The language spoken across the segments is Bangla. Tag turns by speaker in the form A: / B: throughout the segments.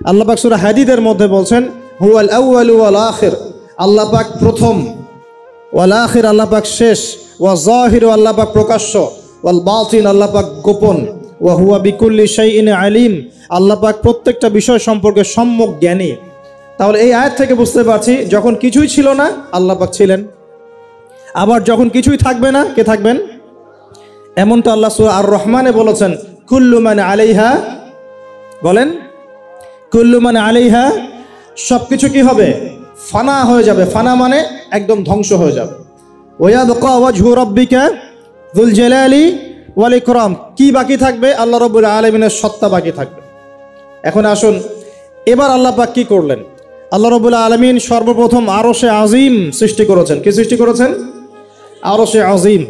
A: আল্লাহ পাক সূরা হাদীদের মধ্যে বলছেন হুয়াল আউয়ালু ওয়াল আখির, আল্লাহ পাক প্রথম, ওয়াল আখির আল্লাহ পাক শেষ, ওয়া যাহিরু আল্লাহ পাক প্রকাশ্য, ওয়াল বাতিন আল্লাহ পাক গোপন, ওয়া হুয়া বিকুল্লি শাইইন আলিম, আল্লাহ পাক প্রত্যেকটা বিষয় সম্পর্কে সম্যক জ্ঞানী। তাহলে এই আয়াত থেকে বুঝতে পারছি যখন কিছুই ছিল না আল্লাহ পাক ছিলেন, আবার যখন কিছুই থাকবে না কে থাকবেন? এমনটা আল্লাহ সূরা আর রহমানে বলেছেন কুল্লু মান আলাইহা, বলেন কুল্লু মান আলাইহা, সবকিছু কি হবে? ফানা হয়ে যাবে। ফানা মানে একদম ধ্বংস হয়ে যাবে। ওয়ায়াবকা ওয়াজহু রাব্বিকা যুল জালালি ওয়াল ইকরাম, কি বাকি থাকবে? আল্লাহ রাব্বুল আলামিনের সত্তা বাকি থাকবে। এখন আসুন এবার আল্লাহ পাক কি করলেন? আল্লাহ রাব্বুল আলামিন সর্বপ্রথম আরশে আজিম সৃষ্টি করেছেন। কি সৃষ্টি করেছেন? আরশে আজিম।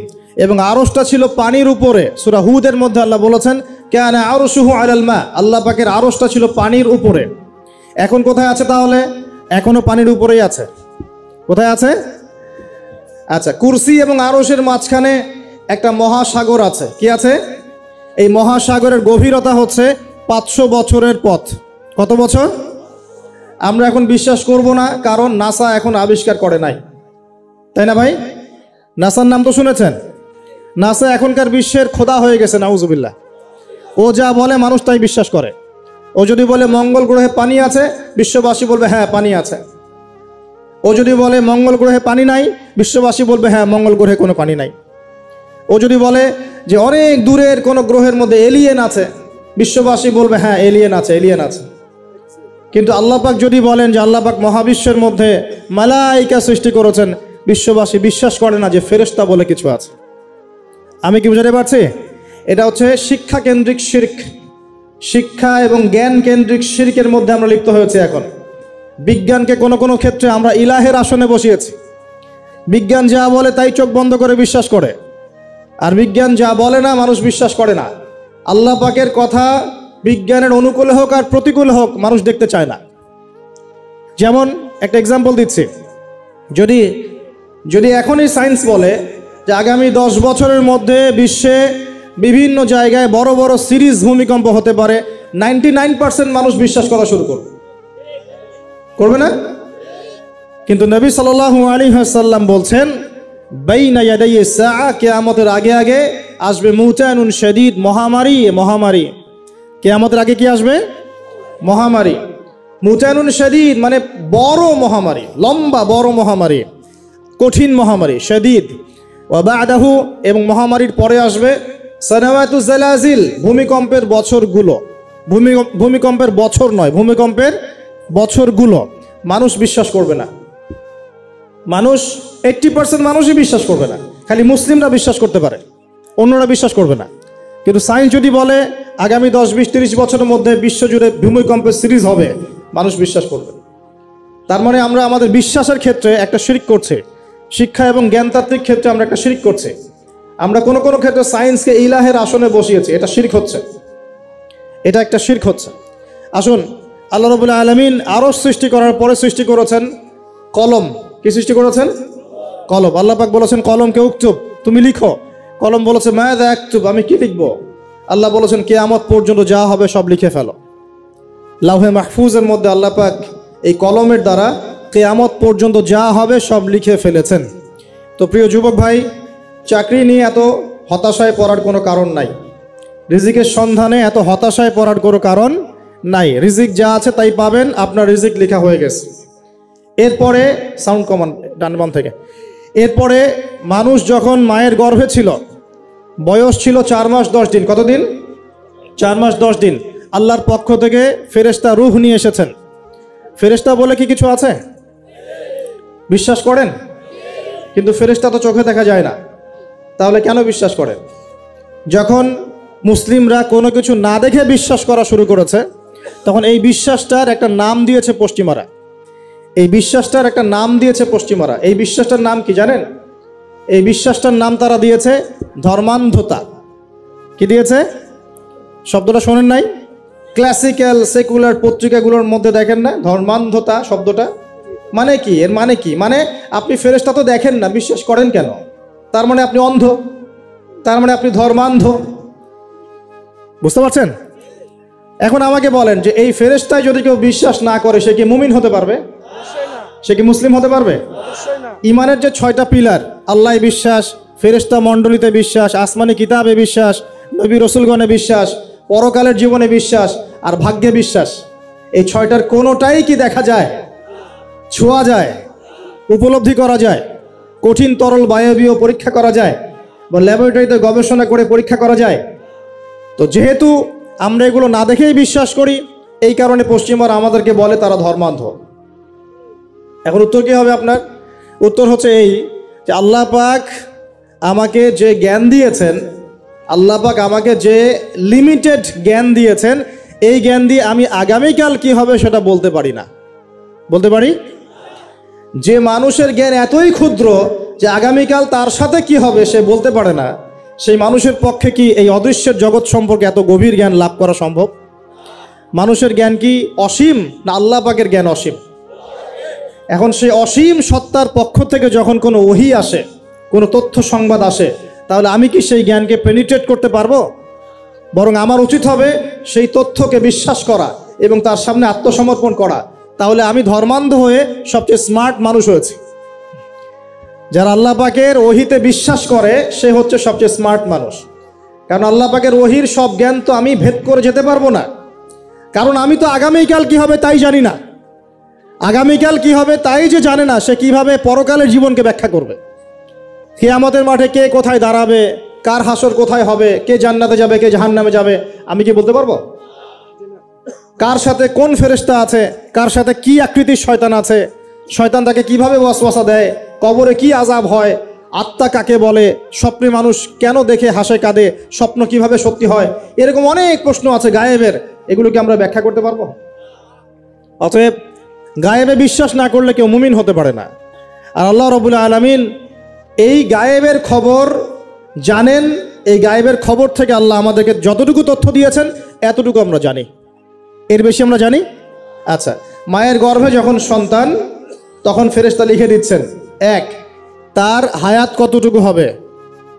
A: এবং আরশটা ছিল পানির উপরে। সূরা হুদের মধ্যে আল্লাহ বলেছেন কানা আরশুহু আলাল মা, আল্লাহ পাকের আরশটা ছিল পানির উপরে। এখন কোথায় আছে তাহলে? এখনো পানির উপরেই আছে। কোথায় আছে? আচ্ছা, কুরসি এবং আরশের মাঝখানে একটা মহাসাগর আছে। কি আছে? এই মহাসাগরের গভীরতা হচ্ছে 500 বছরের পথ। কত বছর? আমরা এখন বিশ্বাস করব না, কারণ নাসা এখন আবিষ্কার করে নাই, তাই না ভাই? নাসার নাম তো শুনেছেন। নাসা এখনকার বিশ্বের খোদা হয়ে গেছে, নাউজুবিল্লাহ। ও যা বলে মানুষ তাই বিশ্বাস করে। ও যদি বলে মঙ্গল গ্রহে পানি আছে, বিশ্ববাসী বলবে হ্যাঁ পানি আছে। ও যদি বলে মঙ্গল গ্রহে পানি নাই, বিশ্ববাসী বলবে হ্যাঁ মঙ্গল গ্রহে কোনো পানি নাই। ও যদি বলে যে অনেক দূরের কোনো গ্রহের মধ্যে এলিয়েন আছে, বিশ্ববাসী বলবে হ্যাঁ এলিয়েন আছে, এলিয়েন আছে। কিন্তু আল্লাহ পাক যদি বলেন যে আল্লাহ পাক মহাবিশ্বের মধ্যে মালাইকা সৃষ্টি করেছেন, বিশ্ববাসী বিশ্বাস করে না যে ফেরেশতা বলে কিছু আছে। আমি কি বুঝাতে পারছি? এটা হচ্ছে শিক্ষা কেন্দ্রিক শিরক। শিক্ষা এবং জ্ঞান কেন্দ্রিক শিরকের মধ্যে আমরা লিপ্ত হয়েছি এখন। বিজ্ঞানকে কোনো কোনো ক্ষেত্রে আমরা ইলাহের আসনে বসিয়েছি। বিজ্ঞান যা বলে তাই চোখ বন্ধ করে বিশ্বাস করে, আর বিজ্ঞান যা বলে না মানুষ বিশ্বাস করে না। আল্লাহ পাকের কথা বিজ্ঞানের অনুকূলে হোক আর প্রতিকূলে হোক মানুষ দেখতে চায় না। যেমন একটা এক্সাম্পল দিচ্ছি, যদি এখনই সায়েন্স বলে যে আগামী 10 বছরের মধ্যে বিশ্বে বিভিন্ন জায়গায় বড় বড় সিরিজ ভূমিকম্প হতে পারে, 99% মানুষ বিশ্বাস করা শুরু করবে না? কিন্তু নবী সাল্লাল্লাহু আলাইহি ওয়াসাল্লাম বলছেন বাইনা ইয়াদাই সাআ, কিয়ামতের আগে আগে আসবে মুতানুন শাদীদ, মহামারী। কিয়ামতের আগে কি আসবে? মহামারী। মুতানুন শাদীদ মানে বড় মহামারী, লম্বা বড় মহামারী, কঠিন মহামারী, শাদীদ। ওয়া বা'দাহু, এবং মহামারীর পরে আসবে সানাওয়াতু জালাজিল, ভূমিকম্পের বছরগুলো। ভূমিকম্পের বছর নয়, ভূমিকম্পের বছরগুলো। মানুষ বিশ্বাস করবে না। মানুষ 80% মানুষই বিশ্বাস করবে না। খালি মুসলিমরা বিশ্বাস করতে পারে, অন্যরা বিশ্বাস করবে না। কিন্তু সায়েন্স যদি বলে আগামী 10, 20, 30 বছরের মধ্যে বিশ্বজুড়ে ভূমিকম্পের সিরিজ হবে, মানুষ বিশ্বাস করবে। তার মানে আমরা আমাদের বিশ্বাসের ক্ষেত্রে একটা শিরক করছি। শিক্ষা এবং জ্ঞানতাত্ত্বিক ক্ষেত্রে আমরা একটা শিরক করছি। আমরা কোনো কোনো ক্ষেত্রে সায়েন্সকে ইলাহের আসনে বসিয়েছি, এটা শিরক হচ্ছে। এটা একটা শিরক হচ্ছে। আসুন, আল্লাহ রাব্বুল আলামিন আরশ সৃষ্টি করার পরে সৃষ্টি করেছেন কলম। কি সৃষ্টি করেছেন? কলম। আল্লাহ পাক বলেছেন কলমকে উকতুব, তুমি লিখো। কলম বলেছে মাযা আকতুব, আমি কি লিখবো? আল্লাহ বলেছেন কিয়ামত পর্যন্ত যা হবে সব লিখে ফেলো। লাউহে মাহফুজের মধ্যে আল্লাহ পাক এই কলমের দ্বারা কিয়ামত পর্যন্ত যা হবে সব লিখে ফেলেছেন। তো প্রিয় যুবক ভাই, চাকরি নিয়ে এত হতাশায় পড়ার কোনো কারণ নাই। রিজিকের সন্ধানে এত হতাশায় পড়ার কোনো কারণ নাই। রিজিক যা আছে তাই পাবেন, আপনার রিজিক লেখা হয়ে গেছে। এরপরে সাউন্ড কমান ডান বাম থেকে। এরপরে মানুষ যখন মায়ের গর্ভে ছিল, বয়স ছিল 4 মাস 10 দিন। কতদিন? 4 মাস 10 দিন। আল্লাহর পক্ষ থেকে ফেরেশতা রূহ নিয়ে এসেছেন। ফেরেশতা বলে কি কিছু আছে? বিশ্বাস করেন? কিন্তু ফেরেশতা তো চোখে দেখা যায় না, তাহলে কেন বিশ্বাস করেন? যখন মুসলিমরা কোনো কিছু না দেখে বিশ্বাস করা শুরু করেছে, তখন এই বিশ্বাসটার একটা নাম দিয়েছে পশ্চিমারা। এই বিশ্বাসটার একটা নাম দিয়েছে পশ্চিমারা। এই বিশ্বাসটার নাম কি জানেন? এই বিশ্বাসটার নাম তারা দিয়েছে ধর্মান্ধতা। কি দিয়েছে? শব্দটা শোনেন নাই? ক্লাসিক্যাল সেকুলার পত্রিকাগুলোর মধ্যে দেখেন না ধর্মান্ধতা শব্দটা? মানে কি? এর মানে কি? মানে আপনি ফেরেশতা তো দেখেন না, বিশ্বাস করেন কেন? তার মানে আপনি অন্ধ, তার মানে আপনি ধর্মান্ধ। বুঝতে পারছেন? এখন আমাকে বলেন যে এই ফেরেশতায় যদি কেউ বিশ্বাস না করে সে কি মুমিন হতে পারবে? সে কি মুসলিম হতে পারবে? ইমানের যে 6টা পিলার, আল্লাহ বিশ্বাস, ফেরেশতা মণ্ডলীতে বিশ্বাস, আসমানি কিতাবে বিশ্বাস, নবী রসুলগণে বিশ্বাস, পরকালের জীবনে বিশ্বাস আর ভাগ্যে বিশ্বাস, এই 6টার কোনোটাই কি দেখা যায়, ছোঁয়া যায়, উপলব্ধি করা যায়, কঠিন তরল বায়বীয় পরীক্ষা করা যায় বা ল্যাবরেটরিতে গবেষণা করে পরীক্ষা করা যায়? তো যেহেতু আমরা এগুলো না দেখেই বিশ্বাস করি, এই কারণে পশ্চিমারা আমাদেরকে বলে তারা ধর্মান্ধ। এখন উত্তর কী হবে আপনার? উত্তর হচ্ছে এই যে আল্লাহ পাক আমাকে যে জ্ঞান দিয়েছেন, আল্লাহ পাক আমাকে যে লিমিটেড জ্ঞান দিয়েছেন, এই জ্ঞান দিয়ে আমি আগামীকাল কি হবে সেটা বলতে পারি না। বলতে পারি? যে মানুষের জ্ঞান এতই ক্ষুদ্র যে আগামীকাল তার সাথে কি হবে সে বলতে পারে না, সেই মানুষের পক্ষে কি এই অদৃশ্যের জগৎ সম্পর্কে এত গভীর জ্ঞান লাভ করা সম্ভব? মানুষের জ্ঞান কি অসীম না আল্লাহ পাকের জ্ঞান অসীম? এখন সেই অসীম সত্তার পক্ষ থেকে যখন কোনো ওহী আসে, কোনো তথ্য সংবাদ আসে, তাহলে আমি কি সেই জ্ঞানকে পেনিট্রেট করতে পারবো? বরং আমার উচিত হবে সেই তথ্যকে বিশ্বাস করা এবং তার সামনে আত্মসমর্পণ করা। তাহলে আমি ধর্মান্ধ হয়ে সবচেয়ে স্মার্ট মানুষ হয়েছি। যারা আল্লাহ পাকের ওহীতে বিশ্বাস করে সে হচ্ছে সবচেয়ে স্মার্ট মানুষ। কারণ আল্লাহ পাকের ওহীর সব জ্ঞান তো আমি ভেদ করে যেতে পারবো না, কারণ আমি তো আগামীকাল কি হবে তাই জানি না। আগামীকাল কি হবে তাই যে জানে না, সে কিভাবে পরকালের জীবনকে ব্যাখ্যা করবে? কিয়ামতের মাঠে কে কোথায় দাঁড়াবে, কার হাসর কোথায় হবে, কে জান্নাতে যাবে কে জাহান্নামে যাবে, আমি কি বলতে পারবো? কার সাথে কোন ফেরেশতা আছে, কার সাথে কি আকৃতির শয়তান আছে, শয়তান তাকে কিভাবে ওয়াসওয়াসা দেয়, কবরে কি আযাব হয়, আত্মা কাকে বলে, স্বপ্নে মানুষ কেন দেখে হাসে কাঁদে, স্বপ্ন কিভাবে সত্যি হয়, এরকম অনেক প্রশ্ন আছে গায়েবের। এগুলো কি আমরা ব্যাখ্যা করতে পারবো? অতএব গায়েবে বিশ্বাস না করলে কেউ মুমিন হতে পারে না। আর আল্লাহ রাব্বুল আলামিন এই গায়েবের খবর জানেন। এই গায়েবের খবর থেকে আল্লাহ আমাদেরকে যতটুকু তথ্য দিয়েছেন এতটুকু আমরা জানি, এর বেশি আমরা জানি? আচ্ছা, মায়ের গর্ভে যখন সন্তান, তখন ফেরেশতা লিখে দিচ্ছেন এক, তার হায়াত কতটুকু হবে,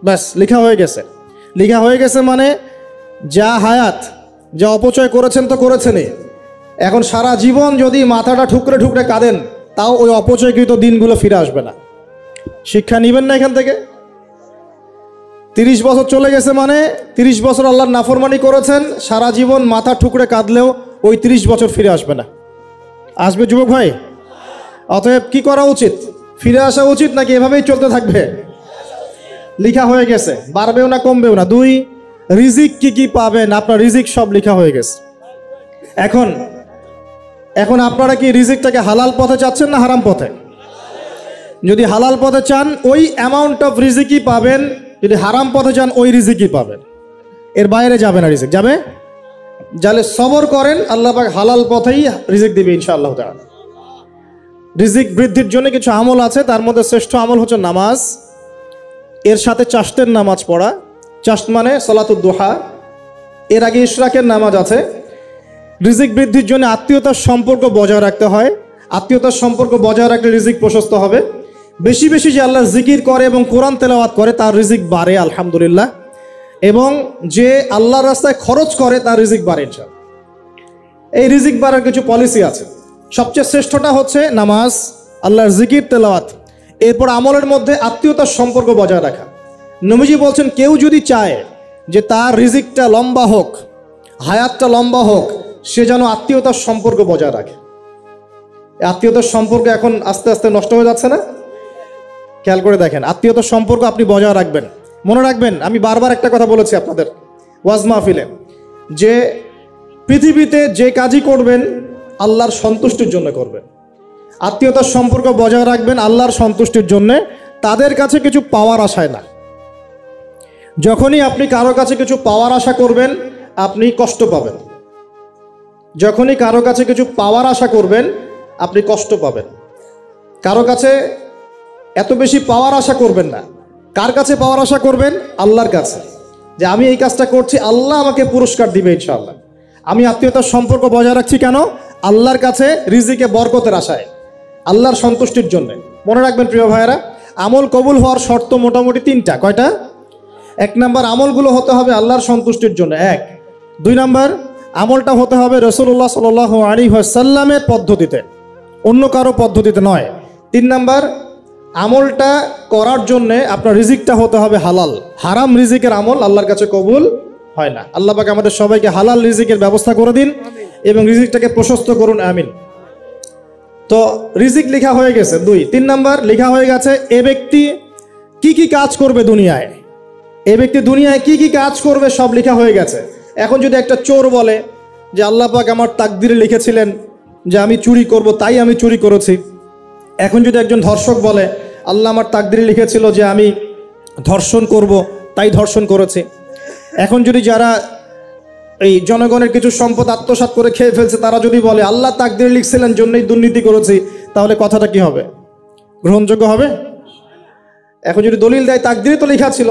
A: ব্যাস লেখা হয়ে গেছে। লেখা হয়ে গেছে মানে যা হায়াত, যা অপচয় করেছেন তো করেছেনই। এখন সারা জীবন যদি মাথাটা ঠুকরে ঠুকরে কাঁদেন, তাও ওই অপচয়কৃত দিনগুলো ফিরে আসবে না। শিক্ষা নেবেন না এখান থেকে? 30 বছর চলে গেছে মানে 30 বছর আল্লাহর নাফরমানি করেছেন, সারা জীবন মাথা ঠুকরে কাঁদলেও ওই 30 বছর ফিরে আসবে না। আসবে যুবক ভাই? অতএব কি করা উচিত? ফিরে আসা উচিত নাকি এভাবেই চলতে থাকবে? লিখা হয়ে গেছে, বাড়বেও না কমবেও না। 2, রিজিক কি কি পাবেন, আপনার রিজিক সব লিখা হয়ে গেছে। এখন আপনারা কি রিজিকটাকে হালাল পথে চাচ্ছেন না হারাম পথে? যদি হালাল পথে চান ওই অ্যামাউন্ট অফ রিজিকই পাবেন, যদি হারাম পথে চান ওই রিজিকই পাবেন, এর বাইরে যাবে না রিজিক। যাবে? যাহলে সবর করেন, আল্লাহ পাক হালাল পথেই রিজিক দিবে ইনশাআল্লাহ তাআলা। রিজিক বৃদ্ধির জন্য কিছু আমল আছে, তার মধ্যে শ্রেষ্ঠ আমল হচ্ছে নামাজ, এর সাথে চাশতের নামাজ পড়া। চাশত মানে সালাতুদ দুহা, এর আগে ইশরাকের নামাজ আছে। রিজিক বৃদ্ধির জন্য আত্মীয়তার সম্পর্ক বজায় রাখতে হয়, আত্মীয়তার সম্পর্ক বজায় রাখলে রিজিক প্রশস্ত হবে। বেশি বেশি যে আল্লাহর জিকির করে এবং কোরআন তেলাওয়াত করে তার রিজিক বাড়ে আলহামদুলিল্লাহ, এবং যে আল্লাহর রাস্তায় খরচ করে তার রিজিক বাড়ে ইনশাআল্লাহ। এই রিজিক বাড়ার কিছু পলিসি আছে। সবচেয়ে শ্রেষ্ঠটা হচ্ছে নামাজ, আল্লাহর জিকির তেলাওয়াত। এরপর আমলের মধ্যে আত্মীয়তার সম্পর্ক বজায় রাখা। নবীজি বলছেন কেউ যদি চায় যে তার রিজিকটা লম্বা হোক, হায়াতটা লম্বা হোক, সে যেন আত্মীয়তার সম্পর্ক বজায় রাখে। আত্মীয়তার সম্পর্ক এখন আস্তে আস্তে নষ্ট হয়ে যাচ্ছে না? খেয়াল করে দেখেন, আত্মীয়তার সম্পর্ক আপনি বজায় রাখবেন। মনে রাখবেন, আমি বারবার একটা কথা বলেছি আপনাদের ওয়াজ মাহফিলে, যে পৃথিবীতে যে কাজই করবেন আল্লাহর সন্তুষ্টির জন্য করবেন। আত্মীয়তার সম্পর্ক বজায় রাখবেন আল্লাহর সন্তুষ্টির জন্যে, তাদের কাছে কিছু পাওয়ার আশায় না। যখনই আপনি কারো কাছে কিছু পাওয়ার আশা করবেন আপনি কষ্ট পাবেন। যখনই কারো কাছে কিছু পাওয়ার আশা করবেন আপনি কষ্ট পাবেন। কারো কাছে এত বেশি পাওয়ার আশা করবেন না। কার কাছে পাওয়ার আশা করবেন? আল্লাহর কাছে, যে আমি এই কাজটা করছি, আল্লাহ আমাকে পুরস্কার দিবে ইনশাআল্লাহ। আমি আত্মীয়তার সম্পর্ক বজায় রাখছি কেন? আল্লাহর কাছে রিজিকে বরকতের আশায়, আল্লাহর সন্তুষ্টির জন্য। মনে রাখবেন প্রিয় ভাইয়েরা, আমল কবুল হওয়ার শর্ত মোটামুটি 3টা। কয়টা? 1 নাম্বার, আমলগুলো হতে হবে আল্লাহর সন্তুষ্টির জন্য। 1। 2 নাম্বার, আমলটা হতে হবে রাসূলুল্লাহ সাল্লাল্লাহু আলাইহি ওয়াসাল্লামের পদ্ধতিতে, অন্য কারো পদ্ধতিতে নয়। 3 নাম্বার, আমলটা করার জন্যে আপনার রিজিকটা হতে হবে হালাল। হারাম রিজিকের আমল আল্লাহর কাছে কবুল হয় না। আল্লাহ পাক আমাদের সবাইকে হালাল রিজিকের ব্যবস্থা করে দিন এবং রিজিকটাকে প্রশস্ত করুন, আমিন। তো রিজিক লেখা হয়ে গেছে 2। 3 নাম্বার লেখা হয়ে গেছে এ ব্যক্তি কি কি কাজ করবে দুনিয়ায়, এ ব্যক্তি দুনিয়ায় কি কি কাজ করবে সব লেখা হয়ে গেছে। এখন যদি একটা চোর বলে যে আল্লাহ পাক আমার তাকদিরে লিখেছিলেন যে আমি চুরি করব, তাই আমি চুরি করেছি। এখন যদি একজন ধর্ষক বলে আল্লাহ আমার তাকদিরে লিখেছিল যে আমি ধর্ষণ করব, তাই ধর্ষণ করেছি। এখন যদি যারা এই জনগণের কিছু সম্পদ আত্মসাৎ করে খেয়ে ফেলছে তারা যদি বলে আল্লাহ তাকদিরে লিখছিলেন জন্যই দুর্নীতি করেছি, তাহলে কথাটা কি হবে? গ্রহণযোগ্য হবে? এখন যদি দলিল দেয় তাকদিরে তো লেখা ছিল।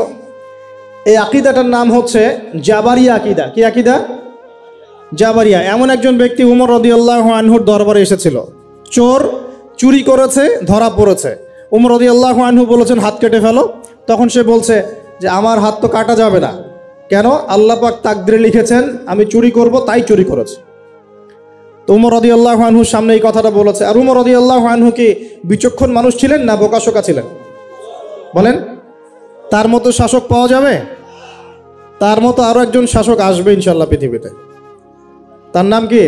A: এই আকীদাটার নাম হচ্ছে জাবারিয়া আকীদা। কি আকীদা? জাবারিয়া। এমন একজন ব্যক্তি উমর রাদিয়াল্লাহু আনহুর দরবারে এসেছিল, চোর চুরি করেছে, ধরা পড়েছে। উমর রাদিয়াল্লাহু আনহু বলেছেন হাত কেটে ফেলো। তখন সে বলছে যে আমার হাত তো কাটা যাবে না, কেন? আল্লাহ পাক তাকদিরে লিখেছেন আমি চুরি করব, তাই চুরি করেছি। তো উমর রাদিয়াল্লাহু আনহুর সামনে এই কথাটা বলেছে। আর উমর রাদিয়াল্লাহু আনহু কি বিচক্ষণ মানুষ ছিলেন না বোকাশোকা ছিলেন? বলেন, তার মতো শাসক পাওয়া যাবে? তার মতো আরো একজন শাসক আসবে ইনশাআল্লাহ পৃথিবীতে। তার নাম কি?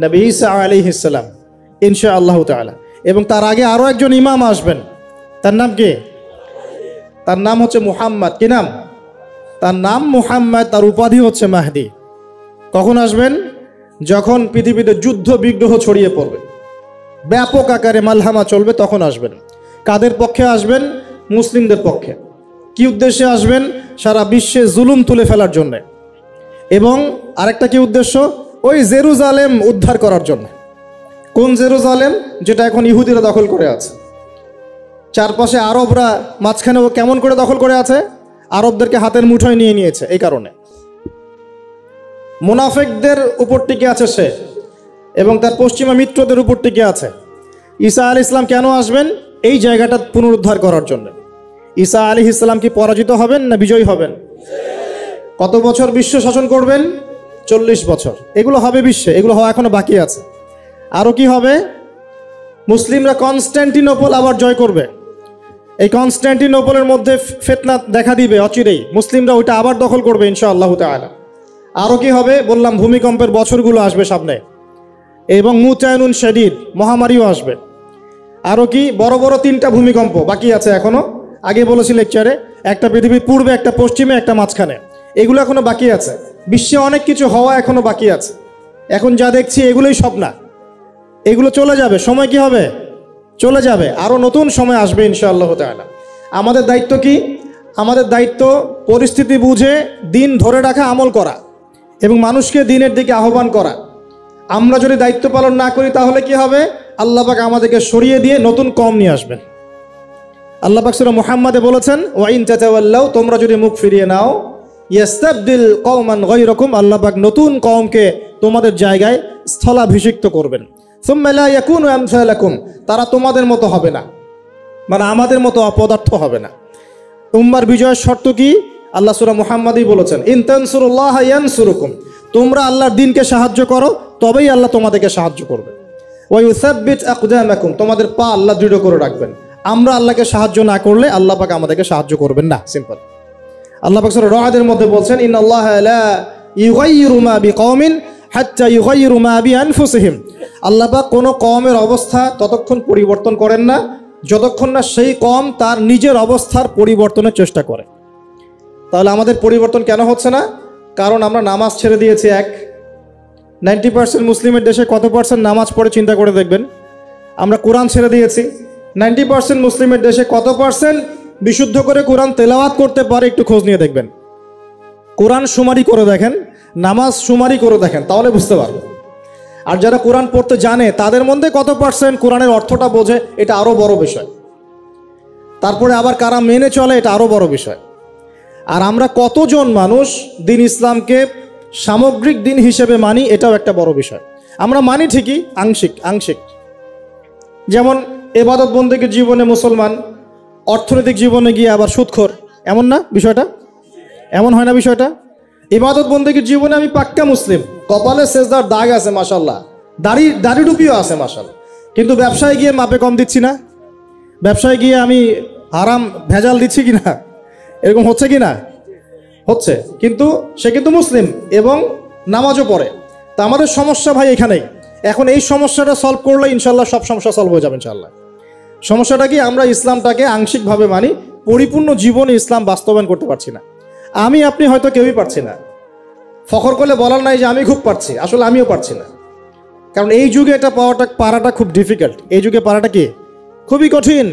A: নবী ঈসা আলাইহিস সালাম, ইনশাআল্লাহ তাআলা। এবং তার আগে আরো একজন ইমাম আসবেন। তার নাম কি? তার নাম হচ্ছে মুহাম্মদ। কি নাম? তার নাম মুহাম্মদ, তার উপাধি হচ্ছে মাহদি। কখন আসবেন? যখন পৃথিবীতে যুদ্ধ বিগ্রহ ছড়িয়ে পড়বে, ব্যাপক আকারে মালহামা চলবে, তখন আসবেন। কাদের পক্ষে আসবেন? মুসলিমদের পক্ষে। কি উদ্দেশ্যে আসবেন? সারা বিশ্বে জুলুম তুলে ফেলার জন্য। এবং আরেকটা কি উদ্দেশ্য? ওই জেরুজালেম উদ্ধার করার জন্য। কোন জেরুজালেম? যেটা এখন ইহুদিরা দখল করে আছে। চারপাশে আরবরা, মাঝখানে ও কেমন করে দখল করে আছে? আরবদেরকে হাতের মুঠোয় নিয়ে নিয়েছে। এই কারণে মুনাফিকদের উপর টিকে আছে সে, এবং তার পশ্চিমা মিত্রদের উপর টিকে আছে। ঈসা আলাইহিস সালাম কেন আসবেন? এই জায়গাটা পুনরুদ্ধার করার জন্য। ঈসা আলাইহিস সালাম কি পরাজিত হবেন না বিজয়ী হবেন? কত বছর বিশ্ব শাসন করবেন? 40 বছর। এগুলো হবে বিশ্বে, এগুলো হওয়া এখনো বাকি আছে। আরও কি হবে? মুসলিমরা কনস্ট্যান্টিনোপল আবার জয় করবে। এই কনস্ট্যান্টিনোপলের মধ্যে ফিতনা দেখা দিবে অচিরেই, মুসলিমরা ওইটা আবার দখল করবে ইনশাআল্লাহ তাআলা। আরও কি হবে? বললাম ভূমিকম্পের বছরগুলো আসবে সামনে, এবং মুতায়নুন শাদীদ, মহামারীও আসবে। আরও কি? বড় বড় 3টা ভূমিকম্প বাকি আছে এখনো। আগে বলেছি লেকচারে, একটা পৃথিবীর পূর্বে, একটা পশ্চিমে, একটা মাঝখানে। এগুলো এখনো বাকি আছে। বিশ্বে অনেক কিছু হওয়া এখনো বাকি আছে। এখন যা দেখছি এগুলোই সব না, এগুলো চলে যাবে। সময় কি হবে? চলে যাবে। আরও নতুন সময় আসবে ইনশাআল্লাহ তাআলা। আমাদের দায়িত্ব কি? আমাদের দায়িত্ব পরিস্থিতি বুঝে দিন ধরে রাখা, আমল করা এবং মানুষকে দিনের দিকে আহ্বান করা। আমরা যদি দায়িত্ব পালন না করি তাহলে কি হবে? আল্লাহ পাক আমাদেরকে সরিয়ে দিয়ে নতুন কওম নিয়ে আসবেন। আল্লাহ পাক সূরা মুহাম্মাদে বলেছেন, ওয়া ইন তাতাওয়াল্লাউ, তোমরা যদি মুখ ফিরিয়ে নাও, ইয়াস্তাবদিল কওমান গায়রাকুম, আল্লাহ পাক নতুন কওমকে তোমাদের জায়গায় স্থলাভিষিক্ত করবেন। সুম্মা লা ইয়াকুনু আমসালাকুম, তারা তোমাদের মতো হবে না, মানে আমাদের মতো অপদার্থ হবে না। উম্মার বিজয়ের শর্ত কি? আল্লাহ সূরা মুহাম্মাদেই বলেছেন, ইন তানসুরুল্লাহ ইয়ানসুরুকুম, তোমরা আল্লাহর দ্বীনকে সাহায্য করো, তবেই আল্লাহ তোমাদেরকে সাহায্য করবে। ওয়া ইউসাব্বিত আকদামাকুম, তোমাদের পা আল্লাহ দৃঢ় করে রাখবেন। আমরা আল্লাহকে সাহায্য না করলে আল্লাহ পাক আমাদেরকে সাহায্য করবেন না। সিম্পল। আল্লাহ পাক সূরা রা'দের মধ্যে বলছেন, ইন্নাল্লাহা লা ইউগাইয়িরু মা বিকওমিন হাত্তা ইউগাইয়িরু মা বিআনফুসিহিম, আল্লাহ পাক কোনো কওমের অবস্থা ততক্ষণ পরিবর্তন করেন না যতক্ষণ না সেই কওম তার নিজের অবস্থার পরিবর্তনের চেষ্টা করে। তাহলে আমাদের পরিবর্তন কেন হচ্ছে না? কারণ আমরা নামাজ ছেড়ে দিয়েছি। 90% মুসলিমের দেশে কত পার্সেন্ট নামাজ পড়ে চিন্তা করে দেখবেন। আমরা কোরআন ছেড়ে দিয়েছি। 90% মুসলিমের দেশে কত পার্সেন্ট বিশুদ্ধ করে কোরআন তেলাওয়াত করতে পারে একটু খোঁজ নিয়ে দেখবেন। কোরআন শুমারি করে দেখেন, নামাজ শুমারি করে দেখেন, তাহলে বুঝতে পারবেন। আর যারা কোরআন পড়তে জানে তাদের মধ্যে কত পার্সেন্ট কোরআনের অর্থটা বোঝে, এটা আরও বড় বিষয়। তারপরে আবার কারা মেনে চলে, এটা আরও বড় বিষয়। আর আমরা কতজন মানুষ দিন ইসলামকে সামগ্রিক দিন হিসেবে মানি, এটাও একটা বড় বিষয়। আমরা মানি ঠিকই, আংশিক। যেমন ইবাদত বন্দেগীর জীবনে মুসলমান, অর্থনৈতিক জীবনে গিয়ে আবার সুদখোর, এমন না বিষয়টা? এমন হয় না বিষয়টা? ইবাদত বন্দেগীর জীবনে আমি পাক্কা মুসলিম, কপালে সেজদার দাগ আছে মাশাল্লাহ, দাড়ি টুপিও আছে মাশাল্লাহ, কিন্তু ব্যবসায় গিয়ে মাপে কম দিচ্ছি না, ব্যবসায় গিয়ে আমি হারাম ভেজাল দিচ্ছি কিনা, এরকম হচ্ছে কিনা? হচ্ছে। কিন্তু সে কিন্তু মুসলিম এবং নামাজও পড়ে। তা আমাদের সমস্যা ভাই এখানেই। এখন এই সমস্যাটা সলভ করলে ইনশাল্লাহ সব সমস্যা সলভ হয়ে যাবে ইনশাল্লাহ। সমস্যাটা কি? আমরা ইসলামটাকে আংশিকভাবে মানি, পরিপূর্ণ জীবনে ইসলাম বাস্তবায়ন করতে পারছি না। আমি আপনি হয়তো কেউই পারছি না, ফখর করলে বলার নাই যে আমি খুব পারছি, আসলে আমিও পারছি না। কারণ এই যুগে এটা পারাটা খুব ডিফিকাল্ট, এই যুগে পারাটা কি খুবই কঠিন।